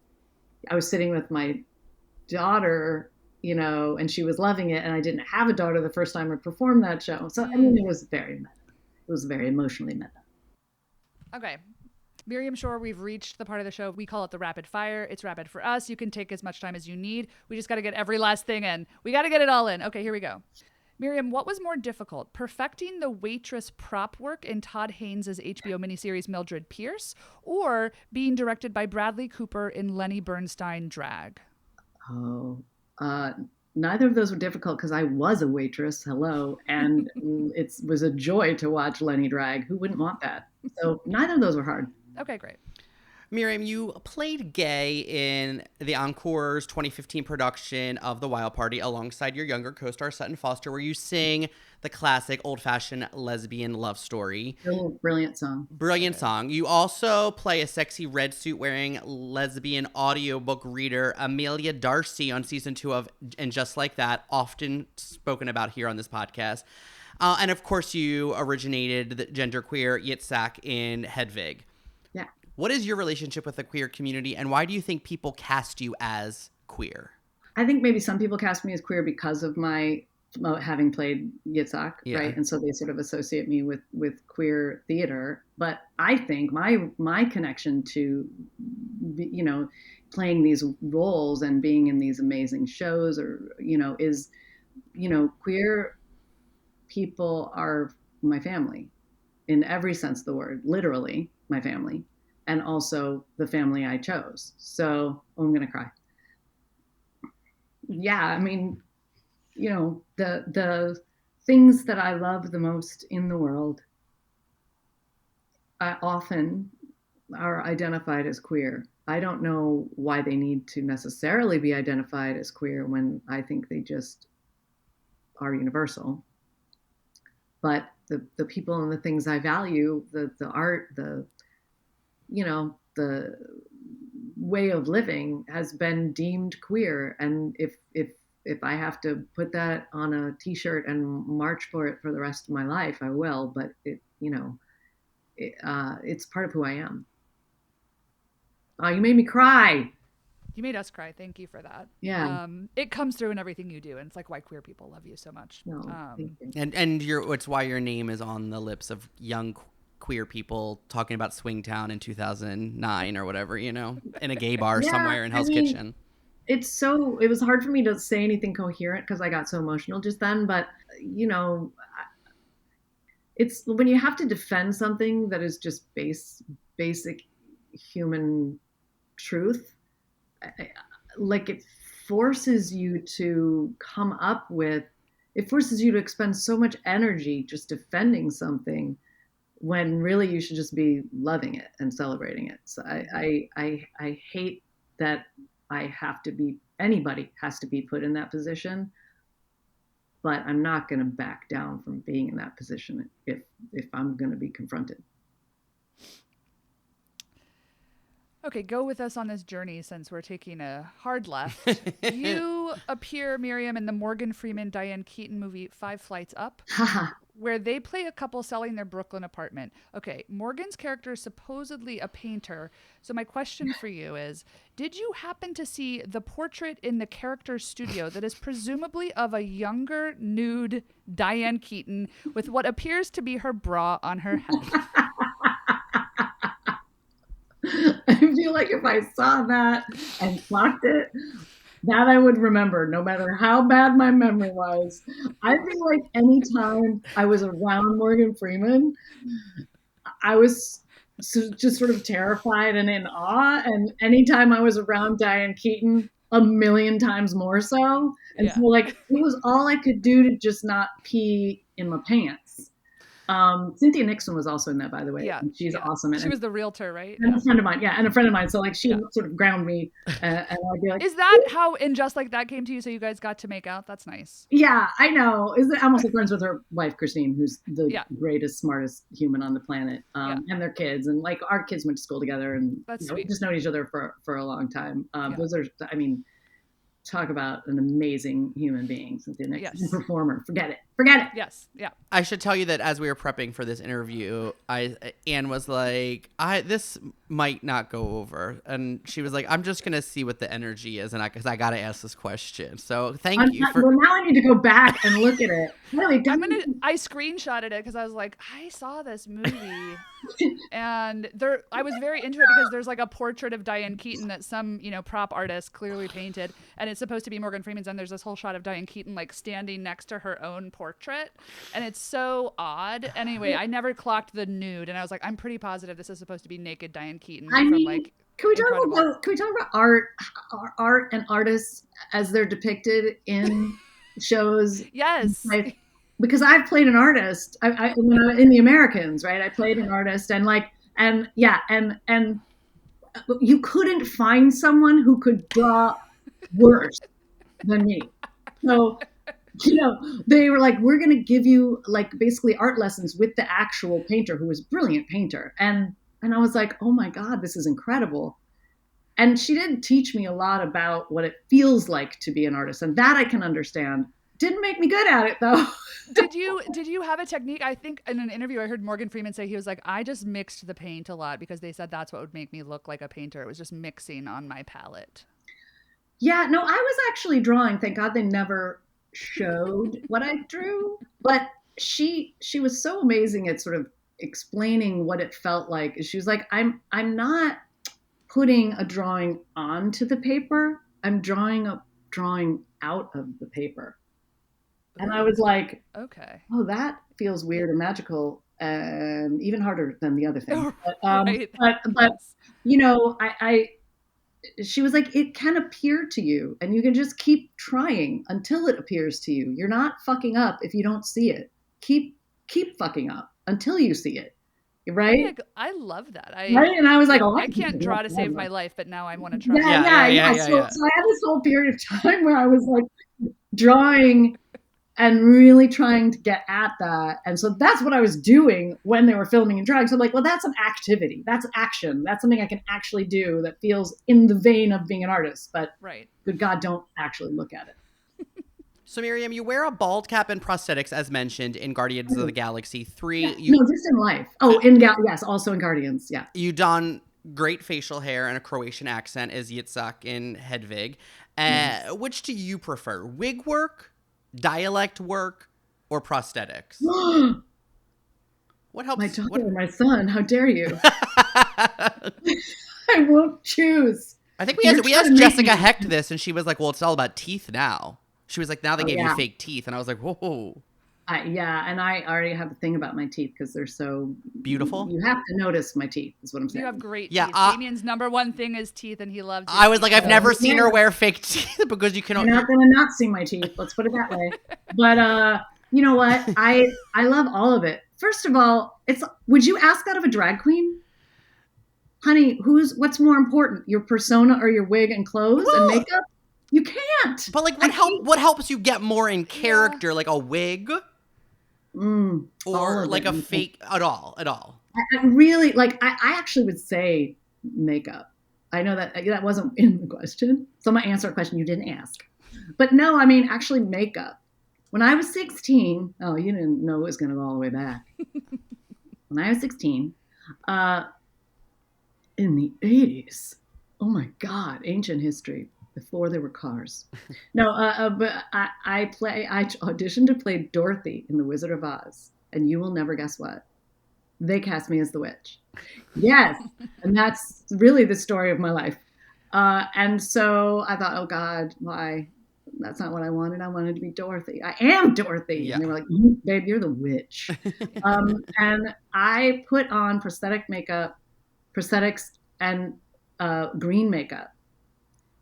I was sitting with my daughter, and she was loving it. And I didn't have a daughter the first time I performed that show. So, I mean, it was very meta. It was very emotionally meta. Okay. Miriam Shor, we've reached the part of the show. We call it the rapid fire. It's rapid for us. You can take as much time as you need. We just got to get every last thing in. We got to get it all in. Okay, here we go. Miriam, what was more difficult, perfecting the waitress prop work in Todd Haynes' HBO miniseries Mildred Pierce, or being directed by Bradley Cooper in Lenny Bernstein Drag? Neither of those were difficult because I was a waitress. Hello. And it was a joy to watch Lenny drag. Who wouldn't want that? So neither of those were hard. Okay, great. Miriam, you played gay in the Encore's 2015 production of The Wild Party alongside your younger co-star Sutton Foster, where you sing the classic old-fashioned lesbian love story. Brilliant song. Brilliant song. You also play a sexy red suit-wearing lesbian audiobook reader, Amelia Darcy, on season 2 of And Just Like That, often spoken about here on this podcast. And of course, you originated the genderqueer Yitzhak in Hedwig. Yeah. What is your relationship with the queer community, and why do you think people cast you as queer? I think maybe some people cast me as queer because of my having played Yitzhak, right? And so they sort of associate me with queer theater. But I think my connection to, playing these roles and being in these amazing shows, is, queer people are my family in every sense of the word, literally my family. And also the family I chose. So I'm going to cry. Yeah, I mean, the things that I love the most in the world often are identified as queer. I don't know why they need to necessarily be identified as queer when I think they just are universal. But the people and the things I value, the art, the way of living has been deemed queer. And if I have to put that on a t-shirt and march for it for the rest of my life, I will, but it's part of who I am. Oh, you made me cry. You made us cry. Thank you for that. Yeah. It comes through in everything you do, and it's like why queer people love you so much. No, thank you. And it's why your name is on the lips of young queer people talking about Swingtown in 2009 or whatever, in a gay bar somewhere in Hell's Kitchen. It was hard for me to say anything coherent because I got so emotional just then. But, it's when you have to defend something that is just basic human truth, like it forces you to it forces you to expend so much energy just defending something when really you should just be loving it and celebrating it. So I hate that anybody has to be put in that position, but I'm not going to back down from being in that position if I'm going to be confronted. Okay, go with us on this journey since we're taking a hard left. You appear, Miriam, in the Morgan Freeman, Diane Keaton movie 5 Flights Up, where they play a couple selling their Brooklyn apartment. Okay, Morgan's character is supposedly a painter. So my question for you is, did you happen to see the portrait in the character's studio that is presumably of a younger, nude Diane Keaton with what appears to be her bra on her head? I feel like if I saw that and clocked it, that I would remember, no matter how bad my memory was. I feel like anytime I was around Morgan Freeman, I was just sort of terrified and in awe. And anytime I was around Diane Keaton, a million times more so. And so like it was all I could do to just not pee in my pants. Cynthia Nixon was also in that, by the way. Yeah, she's awesome. She was the realtor, right? And a friend of mine, and a friend of mine. So like she would sort of ground me, and I'd be like, "Is that how In Just Like That came to you? So you guys got to make out? That's nice." Yeah, I know. I'm also friends with her wife, Christine, who's the greatest, smartest human on the planet, and their kids. And like our kids went to school together, and we just known each other for a long time. Those are, I mean, talk about an amazing human being, Cynthia Nixon, performer. Forget it. Yes, yeah. I should tell you that as we were prepping for this interview, Anne was like, this might not go over, and she was like, I'm just gonna see what the energy is, and because I gotta ask this question. So thank you for. Well, now I need to go back and look at it. Really, I screenshotted it because I was like, I saw this movie, and I was very into it because there's like a portrait of Diane Keaton that some prop artist clearly painted, and it's supposed to be Morgan Freeman's, and there's this whole shot of Diane Keaton like standing next to her own portrait, and it's so odd. Anyway, I never clocked the nude, and I was like, I'm pretty positive this is supposed to be naked Diane Keaton. Can we talk about art and artists as they're depicted in shows? Yes. Like, because I've played an artist. In The Americans, right? I played an artist, and you couldn't find someone who could draw worse than me. So, they were like, we're going to give you like basically art lessons with the actual painter who was a brilliant painter. And I was like, oh my God, this is incredible. And she did teach me a lot about what it feels like to be an artist. And that I can understand. Didn't make me good at it though. Did you have a technique? I think in an interview I heard Morgan Freeman say he was like, I just mixed the paint a lot because they said that's what would make me look like a painter. It was just mixing on my palette. Yeah, no, I was actually drawing. Thank God they never showed what I drew. But she was so amazing at sort of explaining what it felt like. She was like, I'm not putting a drawing onto the paper. I'm drawing out of the paper. And I was like, okay. Oh, that feels weird and magical, and even harder than the other thing. But, right. but she was like, it can appear to you, and you can just keep trying until it appears to you. You're not fucking up if you don't see it. Keep fucking up until you see it. Right? I love that. Right? And I was like, I can't draw to save my life, but now I want to try. Yeah. So I had this whole period of time where I was like drawing and really trying to get at that. And so that's what I was doing when they were filming and drawing. So I'm like, well, that's an activity. That's action. That's something I can actually do that feels in the vein of being an artist. But good God, don't actually look at it. So Miriam, you wear a bald cap and prosthetics as mentioned in Guardians of the Galaxy 3. No, just in life. Oh, yes, also in Guardians, yeah. You don great facial hair and a Croatian accent as Yitzhak in Hedwig. Which do you prefer? Wig work, dialect work, or prosthetics? What helps? My daughter or my son? How dare you? I won't choose. I think we asked Jessica Hecht this, and she was like, well, it's all about teeth now. She was like, now they gave you fake teeth. And I was like, whoa. And I already have a thing about my teeth because they're so beautiful. You have to notice my teeth, is what I'm saying. You have great teeth. Damien's number one thing is teeth, and he loves I was like, I've never seen her wear fake teeth because you can. You're not going to not see my teeth. Let's put it that way. But you know what? I love all of it. First of all, would you ask that of a drag queen? Honey, what's more important, your persona or your wig and clothes and makeup? You can't. But like, what helps you get more in character, like a wig, or like a fake at all? I really like. I actually would say makeup. I know that wasn't in the question, so I'm gonna answer a question you didn't ask. But no, I mean actually makeup. When I was 16, oh, you didn't know it was gonna go all the way back. When I was 16, in the 80s, oh my God, ancient history. Before there were cars. No, but I auditioned to play Dorothy in The Wizard of Oz, and you will never guess what. They cast me as the witch. Yes, and that's really the story of my life. And so I thought, oh God, why? That's not what I wanted. I wanted to be Dorothy. I am Dorothy. Yeah. And they were like, babe, you're the witch. And I put on prosthetic makeup prosthetics, and green makeup.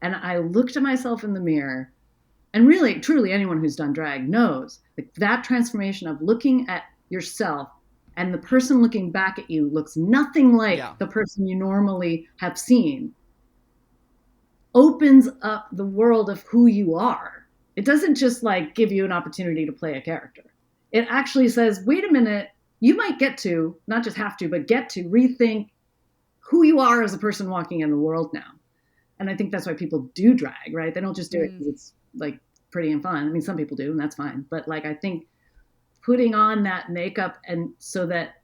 And I looked at myself in the mirror, and really, truly, anyone who's done drag knows that transformation of looking at yourself and the person looking back at you looks nothing like the person you normally have seen, opens up the world of who you are. It doesn't just like give you an opportunity to play a character. It actually says, wait a minute, you might get to, not just have to, but get to rethink who you are as a person walking in the world now. And I think that's why people do drag, right? They don't just do it because it's like pretty and fun. I mean, some people do, and that's fine. But like, I think putting on that makeup and so that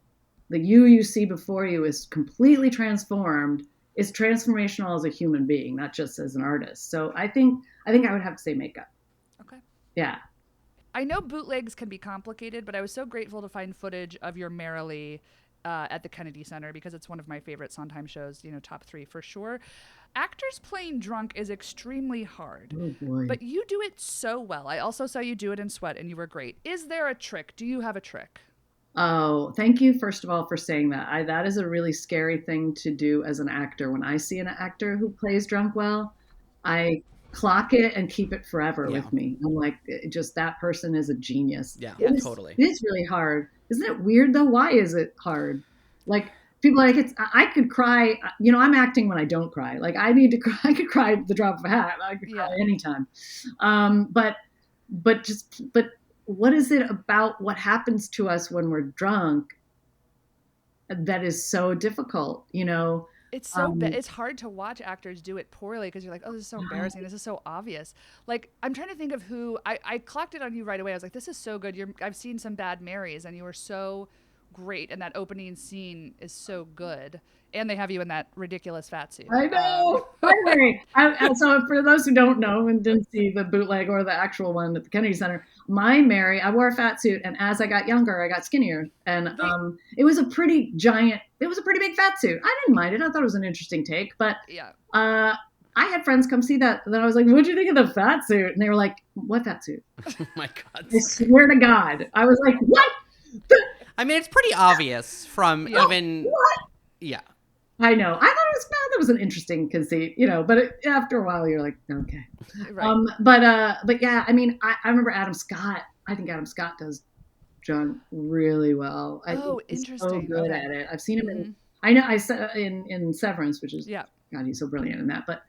the you see before you is completely transformed is transformational as a human being, not just as an artist. So I think I would have to say makeup. Okay. Yeah. I know bootlegs can be complicated, but I was so grateful to find footage of your Merrily at the Kennedy Center because it's one of my favorite Sondheim shows, top 3 for sure. Actors playing drunk is extremely hard, but you do it so well. I also saw you do it in Sweat and you were great. Is there a trick? Do you have a trick? Oh, thank you, first of all, for saying that. That is a really scary thing to do as an actor. When I see an actor who plays drunk well, I clock it and keep it forever with me. I'm like, just that person is a genius. Yeah, totally. It is really hard. Isn't it weird though? Why is it hard? Like people are like, I could cry. I'm acting when I don't cry. Like I need to cry. I could cry at the drop of a hat. I could cry anytime. But what is it about what happens to us when we're drunk that is so difficult? It's so it's hard to watch actors do it poorly because you're like, oh, this is so embarrassing. This is so obvious. Like, I'm trying to think of who I clocked it on you right away. I was like, this is so good. I've seen some Bad Marys, and you were so great, and that opening scene is so good. And they have you in that ridiculous fat suit. I know. So for those who don't know and didn't see the bootleg or the actual one at the Kennedy Center, my Mary, I wore a fat suit, and as I got younger, I got skinnier, and it was a pretty big fat suit. I didn't mind it. I thought it was an interesting take, but I had friends come see that, and then I was like, "What'd you think of the fat suit?" And they were like, "What fat suit?" Oh my God! I swear to God, I was like, "What?" I mean, it's pretty obvious from even. What? Yeah. I know. I thought that was an interesting conceit, but after a while you're like, okay. Right. But yeah, I mean, I remember Adam Scott. I think Adam Scott does John really well. He's interesting. So good at it. I've seen him I saw in Severance, which is, God, he's so brilliant in that, but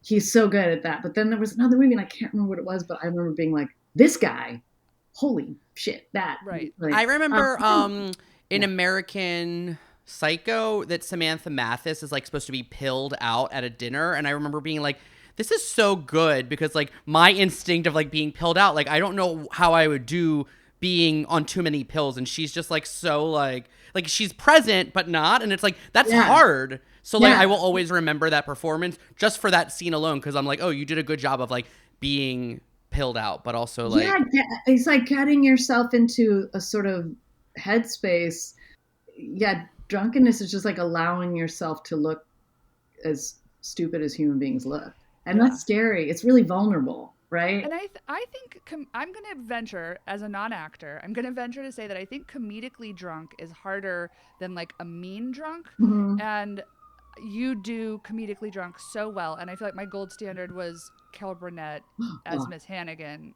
he's so good at that. But then there was another movie and I can't remember what it was, but I remember being like, this guy, holy shit, that. Right. I remember in American Psycho that Samantha Mathis is like supposed to be pilled out at a dinner, and I remember being like, this is so good because like my instinct of like being pilled out, like I don't know how I would do being on too many pills, and she's just like so like she's present but not, and it's like that's hard. So like I will always remember that performance just for that scene alone, because I'm like, oh, you did a good job of like being pilled out, but also like it's like getting yourself into a sort of headspace. Drunkenness is just like allowing yourself to look as stupid as human beings look. And that's scary. It's really vulnerable, right? And I think I'm going to venture, as a non-actor, I'm going to venture to say that I think comedically drunk is harder than like a mean drunk. Mm-hmm. And you do comedically drunk so well. And I feel like my gold standard was Carol Burnett as Miss Hannigan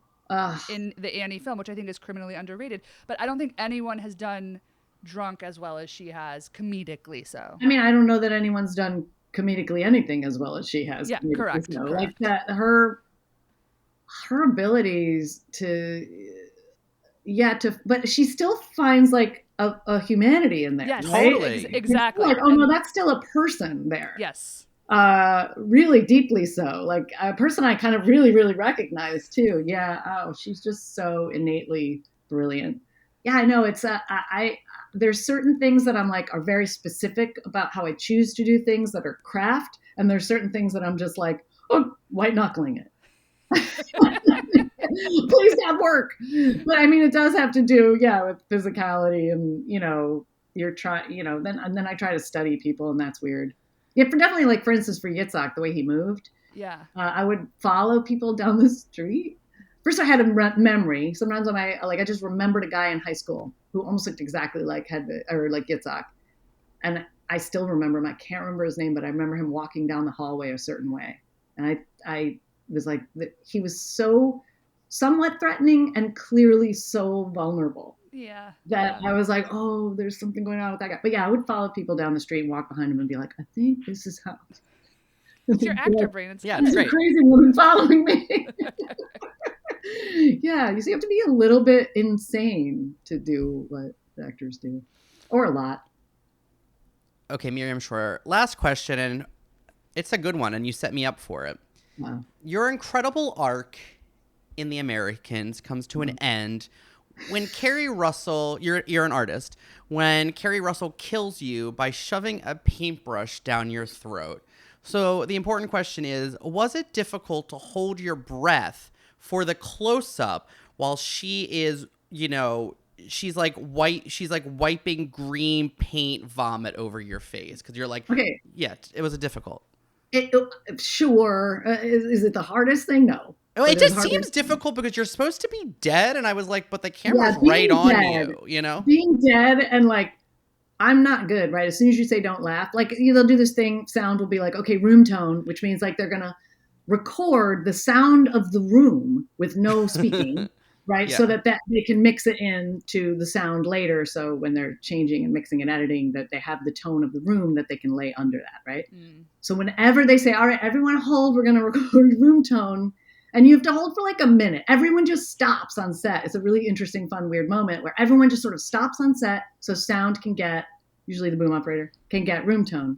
in the Annie film, which I think is criminally underrated. But I don't think anyone has done drunk as well as she has comedically. So I mean, I don't know that anyone's done comedically anything as well as she has. Yeah, correct. Like that, her abilities but she still finds like a humanity in there. Yes, right? Totally. Exactly. Like, no, that's still a person there. Yes. Really deeply so. Like a person I kind of really, really recognize too. Yeah. Oh, she's just so innately brilliant. Yeah, I know. It's there's certain things that I'm like are very specific about how I choose to do things that are craft, and there's certain things that I'm just like, oh, white knuckling it. Please have work. But I mean, it does have to do, with physicality, and you're trying, then I try to study people, and that's weird. Yeah, definitely, like for instance, for Yitzhak, the way he moved. Yeah. I would follow people down the street. First, I had a memory. Sometimes when I just remembered a guy in high school who almost looked exactly like Hedwig or like Yitzhak, and I still remember him. I can't remember his name, but I remember him walking down the hallway a certain way. And I was like, he was so somewhat threatening and clearly so vulnerable. Yeah. That I was like, oh, there's something going on with that guy. But yeah, I would follow people down the street and walk behind them and be like, I think this is how. It's your actor brain. It's Yeah, There's it's a great. crazy woman following me. Yeah, you see, you have to be a little bit insane to do what actors do, or a lot. Okay, Miriam Shor, last question, and it's a good one, and you set me up for it. Wow. Your incredible arc in The Americans comes to an end when Carrie Russell, you're an artist, when Carrie Russell kills you by shoving a paintbrush down your throat. So the important question is, was it difficult to hold your breath for the close-up while she is, she's like wiping green paint vomit over your face? Because you're like, Okay. Yeah, it was difficult. Sure. Is it the hardest thing? No. Well, it But just seems difficult because you're supposed to be dead, and I was like, but the camera's being right on dead. you, Being dead and like, I'm not good, right? As soon as you say don't laugh, like they'll do this thing, sound will be like, okay, room tone, which means like they're going to record the sound of the room with no speaking, right? Yeah. So that they can mix it into the sound later. So when they're changing and mixing and editing, that they have the tone of the room that they can lay under that, right? So whenever they say, all right, everyone hold, we're going to record room tone, and you have to hold for like a minute. Everyone just stops on set. It's a really interesting, fun, weird moment where everyone just sort of stops on set so sound can get, usually the boom operator, can get room tone.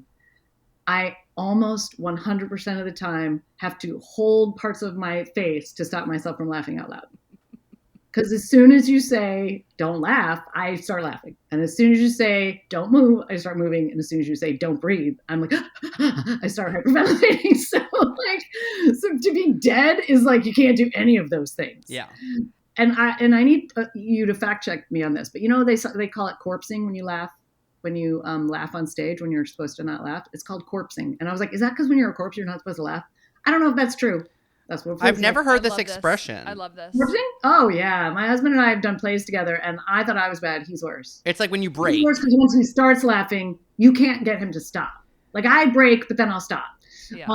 I almost 100% of the time have to hold parts of my face to stop myself from laughing out loud. Because as soon as you say, don't laugh, I start laughing. And as soon as you say, don't move, I start moving. And as soon as you say, don't breathe, I'm like, I start hyperventilating. So to be dead is like, you can't do any of those things. Yeah. And I need you to fact check me on this. But they call it corpsing when you laugh. When you laugh on stage when you're supposed to not laugh. It's called corpsing. And I was like, is that because when you're a corpse, you're not supposed to laugh? I don't know if that's true. That's what I've never heard this expression. I love this. Corpsing? Oh, yeah. My husband and I have done plays together, and I thought I was bad. He's worse. It's like when you break. He's worse because once he starts laughing, you can't get him to stop. Like, I break, but then I'll stop. Yeah.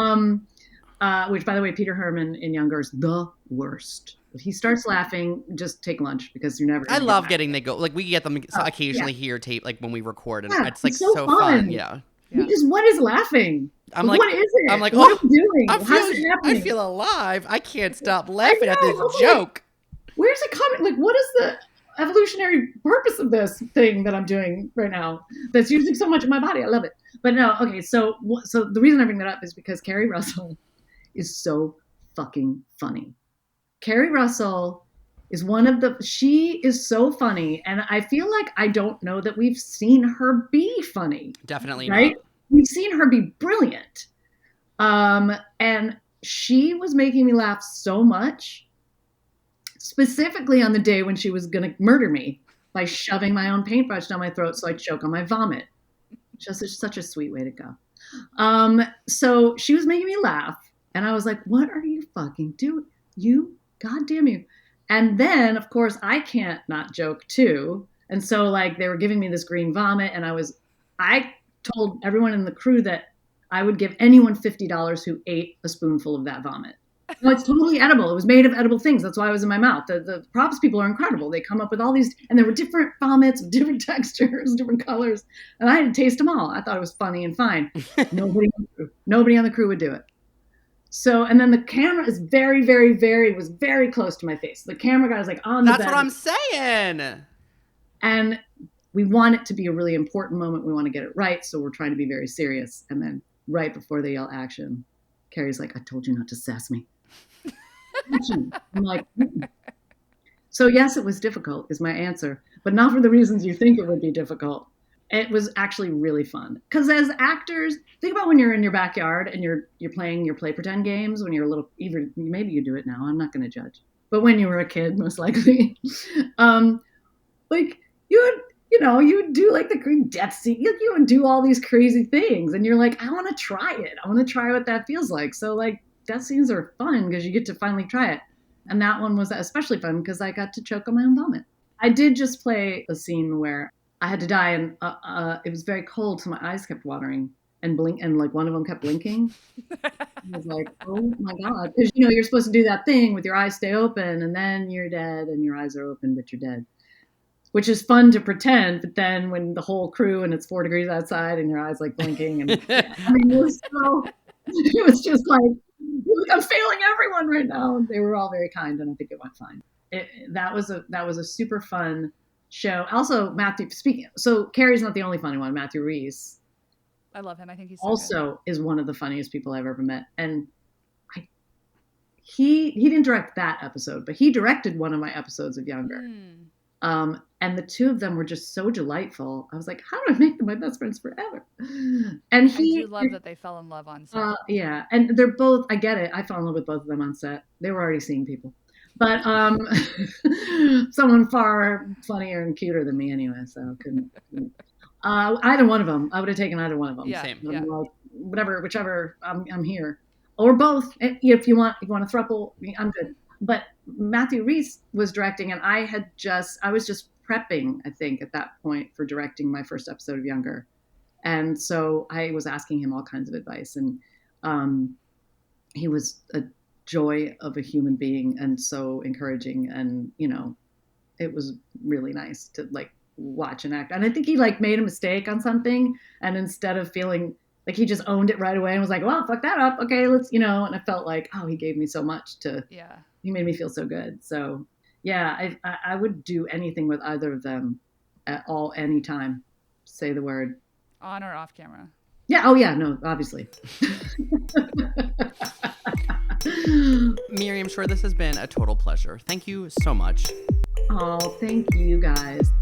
Which, by the way, Peter Herman in Younger is the worst. If he starts laughing, just take lunch because you're never. I love getting they go. Like we get them occasionally here tape like when we record, and it's like so fun. Yeah. Because what is laughing? I'm like, what is it? I'm like, what are we doing? How's it happening? I feel alive. I can't stop laughing at this joke. Where's it coming? Like, what is the evolutionary purpose of this thing that I'm doing right now that's using so much of my body? I love it. But no, okay. So the reason I bring that up is because Carrie Russell is so fucking funny. Carrie Russell is she is so funny. And I feel like I don't know that we've seen her be funny. Definitely right? not. We've seen her be brilliant. And she was making me laugh so much, specifically on the day when she was going to murder me by shoving my own paintbrush down my throat so I'd choke on my vomit. Just such a sweet way to go. So she was making me laugh. And I was like, what are you fucking doing? God damn you. And then, of course, I can't not joke too. And so like they were giving me this green vomit, and I told everyone in the crew that I would give anyone $50 who ate a spoonful of that vomit. No, it's totally edible. It was made of edible things. That's why it was in my mouth. The props people are incredible. They come up with all these, and there were different vomits, different textures, different colors, and I had to taste them all. I thought it was funny and fine. Nobody on the crew would do it. So, and then the camera is very, very, was very close to my face. The camera guy was like on the bed. That's what I'm saying. And we want it to be a really important moment. We want to get it right. So we're trying to be very serious. And then right before they yell action, Carrie's like, I told you not to sass me. I'm like, mm-mm. So yes, it was difficult is my answer, but not for the reasons you think it would be difficult. It was actually really fun. Because as actors, think about when you're in your backyard and you're playing your play pretend games when you're a little, even maybe you do it now, I'm not going to judge. But when you were a kid, most likely, like you would do like the green death scene. You would do all these crazy things. And you're like, I want to try it. I want to try what that feels like. So like death scenes are fun because you get to finally try it. And that one was especially fun because I got to choke on my own vomit. I did just play a scene where I had to dye, and it was very cold, so my eyes kept watering and blink, and like one of them kept blinking. I was like, oh my god, because you're supposed to do that thing with your eyes stay open, and then you're dead, and your eyes are open, but you're dead, which is fun to pretend. But then when the whole crew and it's 4 degrees outside and your eyes like blinking, and I mean, it was just like I'm failing everyone right now. They were all very kind, and I think it went fine. That was a super fun show. Also, Matthew, speaking, so Carrie's not the only funny one. Matthew Reese, I love him. I think he's so also good. is one of the funniest people I've ever met. And he didn't direct that episode, but he directed one of my episodes of Younger. And the two of them were just so delightful. I was like, how do I make them my best friends forever? And I do love that they fell in love on set. Yeah, and they're both, I get it. I fell in love with both of them on set. They were already seeing people. But someone far funnier and cuter than me anyway, so couldn't. Either one of them. I would have taken either one of them. Yeah, same. Yeah. Like, whichever. I'm here, or both. If you want a throuple, I'm good. But Matthew Reese was directing, and I was just prepping, I think, at that point for directing my first episode of Younger, and so I was asking him all kinds of advice, and he was a joy of a human being and so encouraging, and it was really nice to like watch an act. And I think he like made a mistake on something, and instead of feeling like, he just owned it right away and was like, well, fuck that up, okay, let's and I felt like, oh, he gave me so much he made me feel so good. So yeah, I would do anything with either of them at all, anytime. Say the word. On or off camera? Yeah. Oh yeah, no, obviously. Miriam Shor, this has been a total pleasure. Thank you so much. Oh, thank you guys.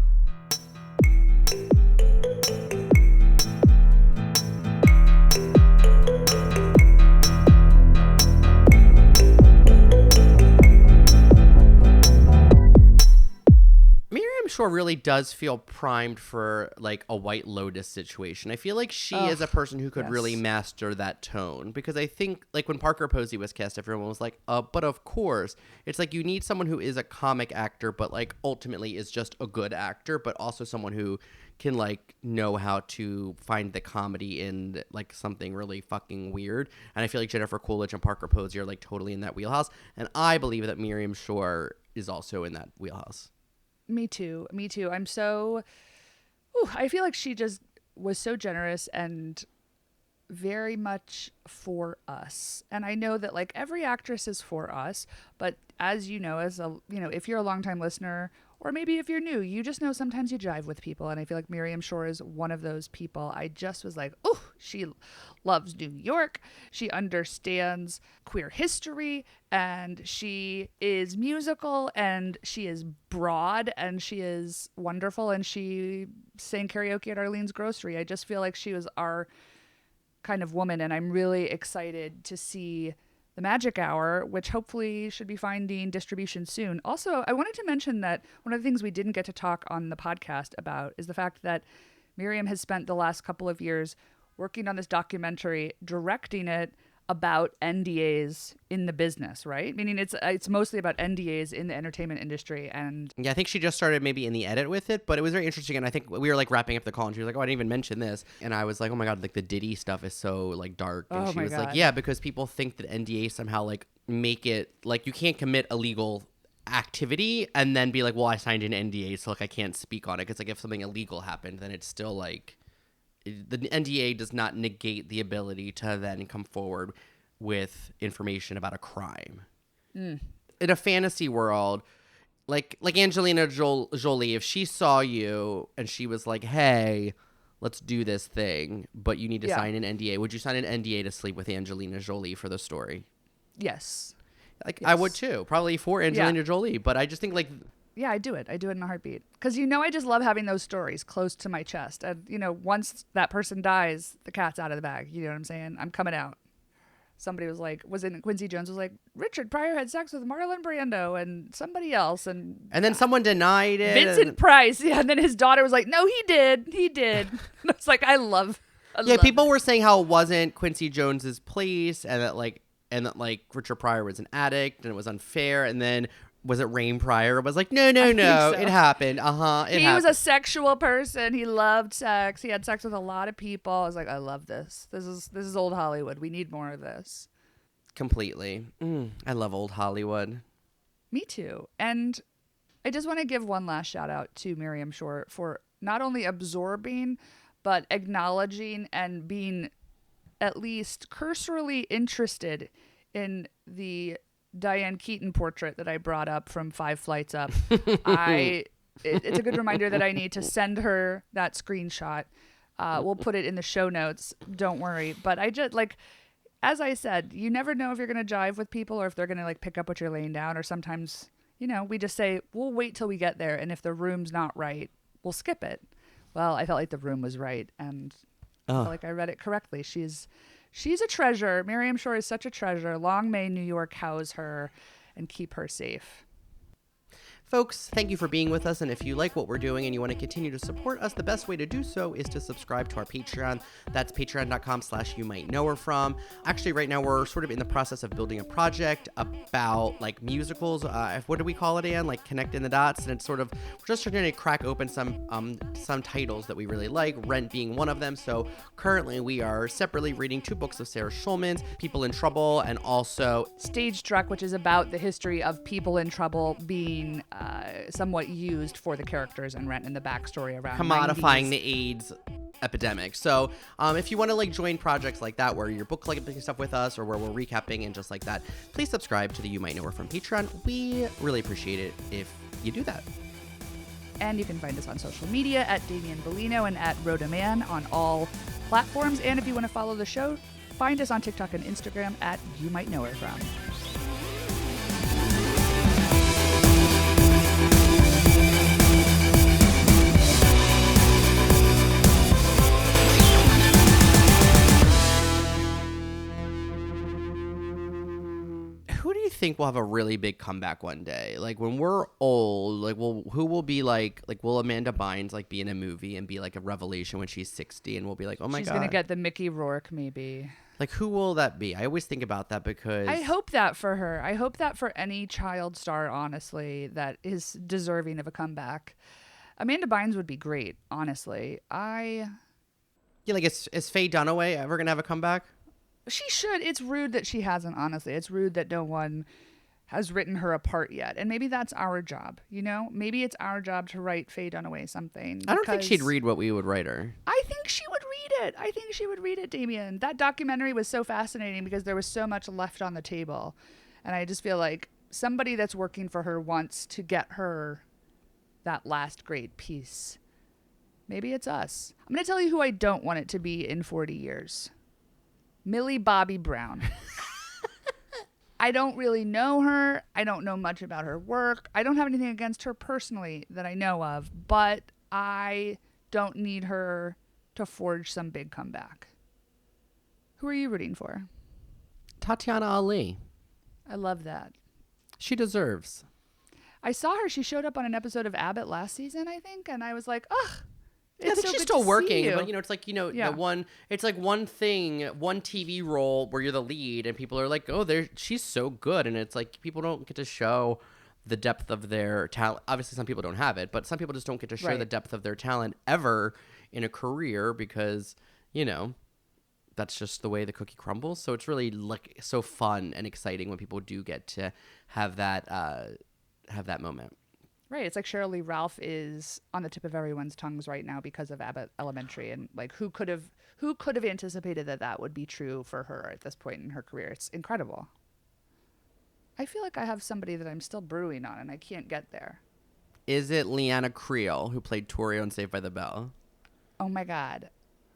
Miriam Shor really does feel primed for like a White Lotus situation. I feel like she is a person who could really master that tone, because I think like when Parker Posey was cast, everyone was like, but of course. It's like you need someone who is a comic actor, but like ultimately is just a good actor, but also someone who can like know how to find the comedy in like something really fucking weird. And I feel like Jennifer Coolidge and Parker Posey are like totally in that wheelhouse. And I believe that Miriam Shor is also in that wheelhouse. Me too. I'm so, I feel like she just was so generous and very much for us. And I know that like every actress is for us, but as you know, if you're a longtime listener, or maybe if you're new, you just know sometimes you jive with people. And I feel like Miriam Shor is one of those people. I just was like, she loves New York. She understands queer history, and she is musical, and she is broad, and she is wonderful. And she sang karaoke at Arlene's Grocery. I just feel like she was our kind of woman. And I'm really excited to see The Magic Hour, which hopefully should be finding distribution soon. Also, I wanted to mention that one of the things we didn't get to talk on the podcast about is the fact that Miriam has spent the last couple of years working on this documentary, directing it about NDAs in the business, right? Meaning it's mostly about NDAs in the entertainment industry. And yeah, I think she just started maybe in the edit with it, but it was very interesting. And I think we were like wrapping up the call, and she was like, I didn't even mention this. And I was like, oh my God, like the Diddy stuff is so like dark. And she was like, yeah, because people think that NDAs somehow like make it like you can't commit illegal activity and then be like, well, I signed an NDA, so like I can't speak on it. Because like if something illegal happened, then it's still like the NDA does not negate the ability to then come forward with information about a crime. In a fantasy world, like Angelina Jolie, if she saw you and she was like, hey, let's do this thing, but you need to sign an NDA, would you sign an NDA to sleep with Angelina Jolie for the story? Yes. Like yes. I would too, probably for Angelina Jolie, but I just think like... Yeah, I do it in a heartbeat. Because, I just love having those stories close to my chest. And, once that person dies, the cat's out of the bag. You know what I'm saying? I'm coming out. Somebody Quincy Jones was like, Richard Pryor had sex with Marlon Brando and somebody else. And then someone denied it. Vincent Price. Yeah, and then his daughter was like, no, he did. And it's like, I love people were saying how it wasn't Quincy Jones's place, and that Richard Pryor was an addict and it was unfair. And then was it Rain Pryor? Was like, no, So. it happened. It He happened. was a sexual person. He loved sex. He had sex with a lot of people. I was like, I love this. This is old Hollywood. We need more of this. Completely. I love old Hollywood. Me too. And I just want to give one last shout out to Miriam Shor for not only absorbing, but acknowledging and being at least cursorily interested in the Diane Keaton portrait that I brought up from 5 Flights Up. It's a good reminder that I need to send her that screenshot. We'll put it in the show notes. Don't worry. But I just as I said, you never know if you're going to jive with people or if they're going to pick up what you're laying down. Or sometimes, we just say, we'll wait till we get there. And if the room's not right, we'll skip it. Well, I felt like the room was right. And I felt like I read it correctly. She's a treasure. Miriam Shor is such a treasure. Long may New York house her and keep her safe. Folks, thank you for being with us, and if you like what we're doing and you want to continue to support us, the best way to do so is to subscribe to our Patreon. That's patreon.com/YouMightKnowHerFrom. Actually, right now we're sort of in the process of building a project about musicals. What do we call it, Anne? Connecting the dots, and it's sort of we're just trying to crack open some titles that we really like, Rent being one of them. So currently we are separately reading 2 books of Sarah Schulman's, People in Trouble, and also Stage Struck, which is about the history of people in trouble being somewhat used for the characters in Rent and the backstory around commodifying 90s. the AIDS epidemic. So if you want to join projects like that where you're book clubbing stuff with us or where we're recapping and just like that, please subscribe to the You Might Know Her From Patreon. We really appreciate it if you do that. And you can find us on social media at Damian Bellino and at Rhodaman on all platforms. And if you want to follow the show, find us on TikTok and Instagram at You Might Know Her From. Who do you think will have a really big comeback one day? When we're old, who will be will Amanda Bynes be in a movie and be a revelation when she's 60 and we'll be like, oh my God. She's going to get the Mickey Rourke maybe. Who will that be? I always think about that because I hope that for her. I hope that for any child star, honestly, that is deserving of a comeback. Amanda Bynes would be great, honestly. Yeah, is Faye Dunaway ever going to have a comeback? She should. It's rude that she hasn't, honestly. It's rude that no one has written her apart yet. And maybe that's our job, Maybe it's our job to write Faye Dunaway something. I don't think she'd read what we would write her. I think she would read it. I think she would read it, Damian. That documentary was so fascinating because there was so much left on the table. And I just feel like somebody that's working for her wants to get her that last great piece. Maybe it's us. I'm going to tell you who I don't want it to be in 40 years. Millie Bobby Brown. I don't really know her. I don't know much about her work. I don't have anything against her personally that I know of, but I don't need her to forge some big comeback. Who are you rooting for? Tatiana Ali. I love that. She deserves. I saw her. She showed up on an episode of Abbott last season, I think, and I was like, ugh. Yeah, I think she's still working, but it's Yeah. one thing, one TV role where you're the lead, and people are like, oh, she's so good, and it's people don't get to show the depth of their talent. Obviously, some people don't have it, but some people just don't get to show the depth of their talent ever in a career because that's just the way the cookie crumbles. So it's really so fun and exciting when people do get to have that moment. Right. It's like Sheryl Lee Ralph is on the tip of everyone's tongues right now because of Abbott Elementary. And who could have anticipated that would be true for her at this point in her career? It's incredible. I feel like I have somebody that I'm still brewing on and I can't get there. Is it Leanna Creel, who played Tori on Saved by the Bell? Oh my God.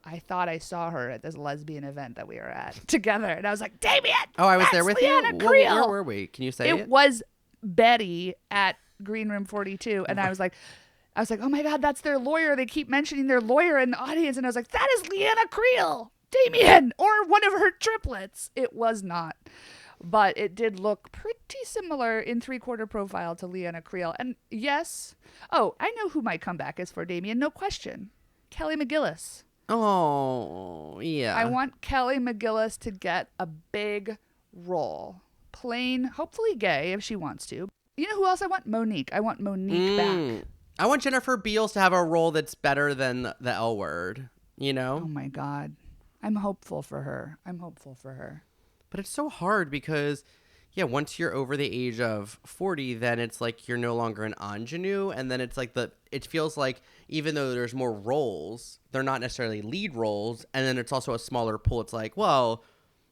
I thought I saw her at this lesbian event that we were at together. And I was like, Damien! Oh, I was there with Leanna you? Creel. Where were we? Can you say it? It was Betty at Green Room 42, and I was like, oh my God, that's their lawyer. They keep mentioning their lawyer in the audience, and I was like, that is Leanna Creel, Damian, or one of her triplets. It was not, but it did look pretty similar in 3/4 profile to Leanna Creel. And yes, I know who my comeback is for, Damian, no question. Kelly McGillis. Oh, yeah. I want Kelly McGillis to get a big role, playing, hopefully gay if she wants to. You know who else I want? Monique. I want Monique back. I want Jennifer Beals to have a role that's better than the L Word, you know? Oh my God. I'm hopeful for her. But it's so hard because, yeah, once you're over the age of 40, then it's like you're no longer an ingenue. And then it's like it feels like even though there's more roles, they're not necessarily lead roles. And then it's also a smaller pool. It's like, well,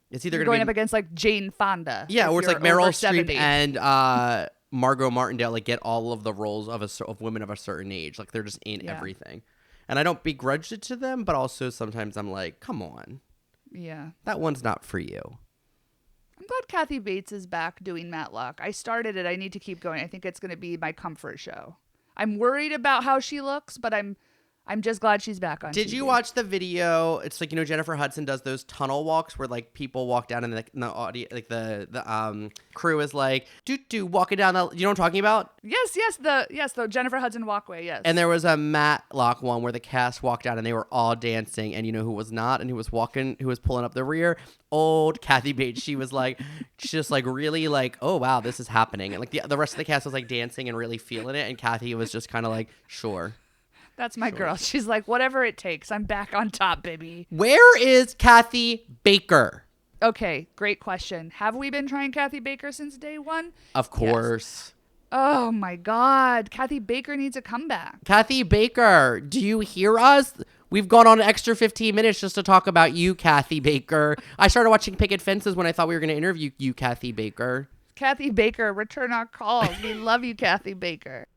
it's either going to up be against like Jane Fonda. Yeah, or it's like Meryl Streep 70. and Margot Martindale like get all of the roles of women of a certain age. Like they're just in everything. And I don't begrudge it to them, but also sometimes I'm like, come on. Yeah. That one's not for you. I'm glad Kathy Bates is back doing Matlock. I started it. I need to keep going. I think it's going to be my comfort show. I'm worried about how she looks, but I'm just glad she's back on Did TV. you watch the video? It's like, you know, Jennifer Hudson does those tunnel walks where like people walk down and the audience, like the crew is like, do walking down the, you know what I'm talking about? Yes, the Jennifer Hudson walkway, yes. And there was a Matlock one where the cast walked down and they were all dancing, and you know who was not and who was pulling up the rear? Old Kathy Bates. She was like, just like really like, oh wow, this is happening. And like the rest of the cast was like dancing and really feeling it, and Kathy was just kind of like, sure. That's my girl. She's like, whatever it takes. I'm back on top, baby. Where is Kathy Baker? Okay, great question. Have we been trying Kathy Baker since day one? Of course. Yes. Oh my God. Kathy Baker needs a comeback. Kathy Baker, do you hear us? We've gone on an extra 15 minutes just to talk about you, Kathy Baker. I started watching Picket Fences when I thought we were going to interview you, Kathy Baker. Kathy Baker, return our calls. We love you, Kathy Baker.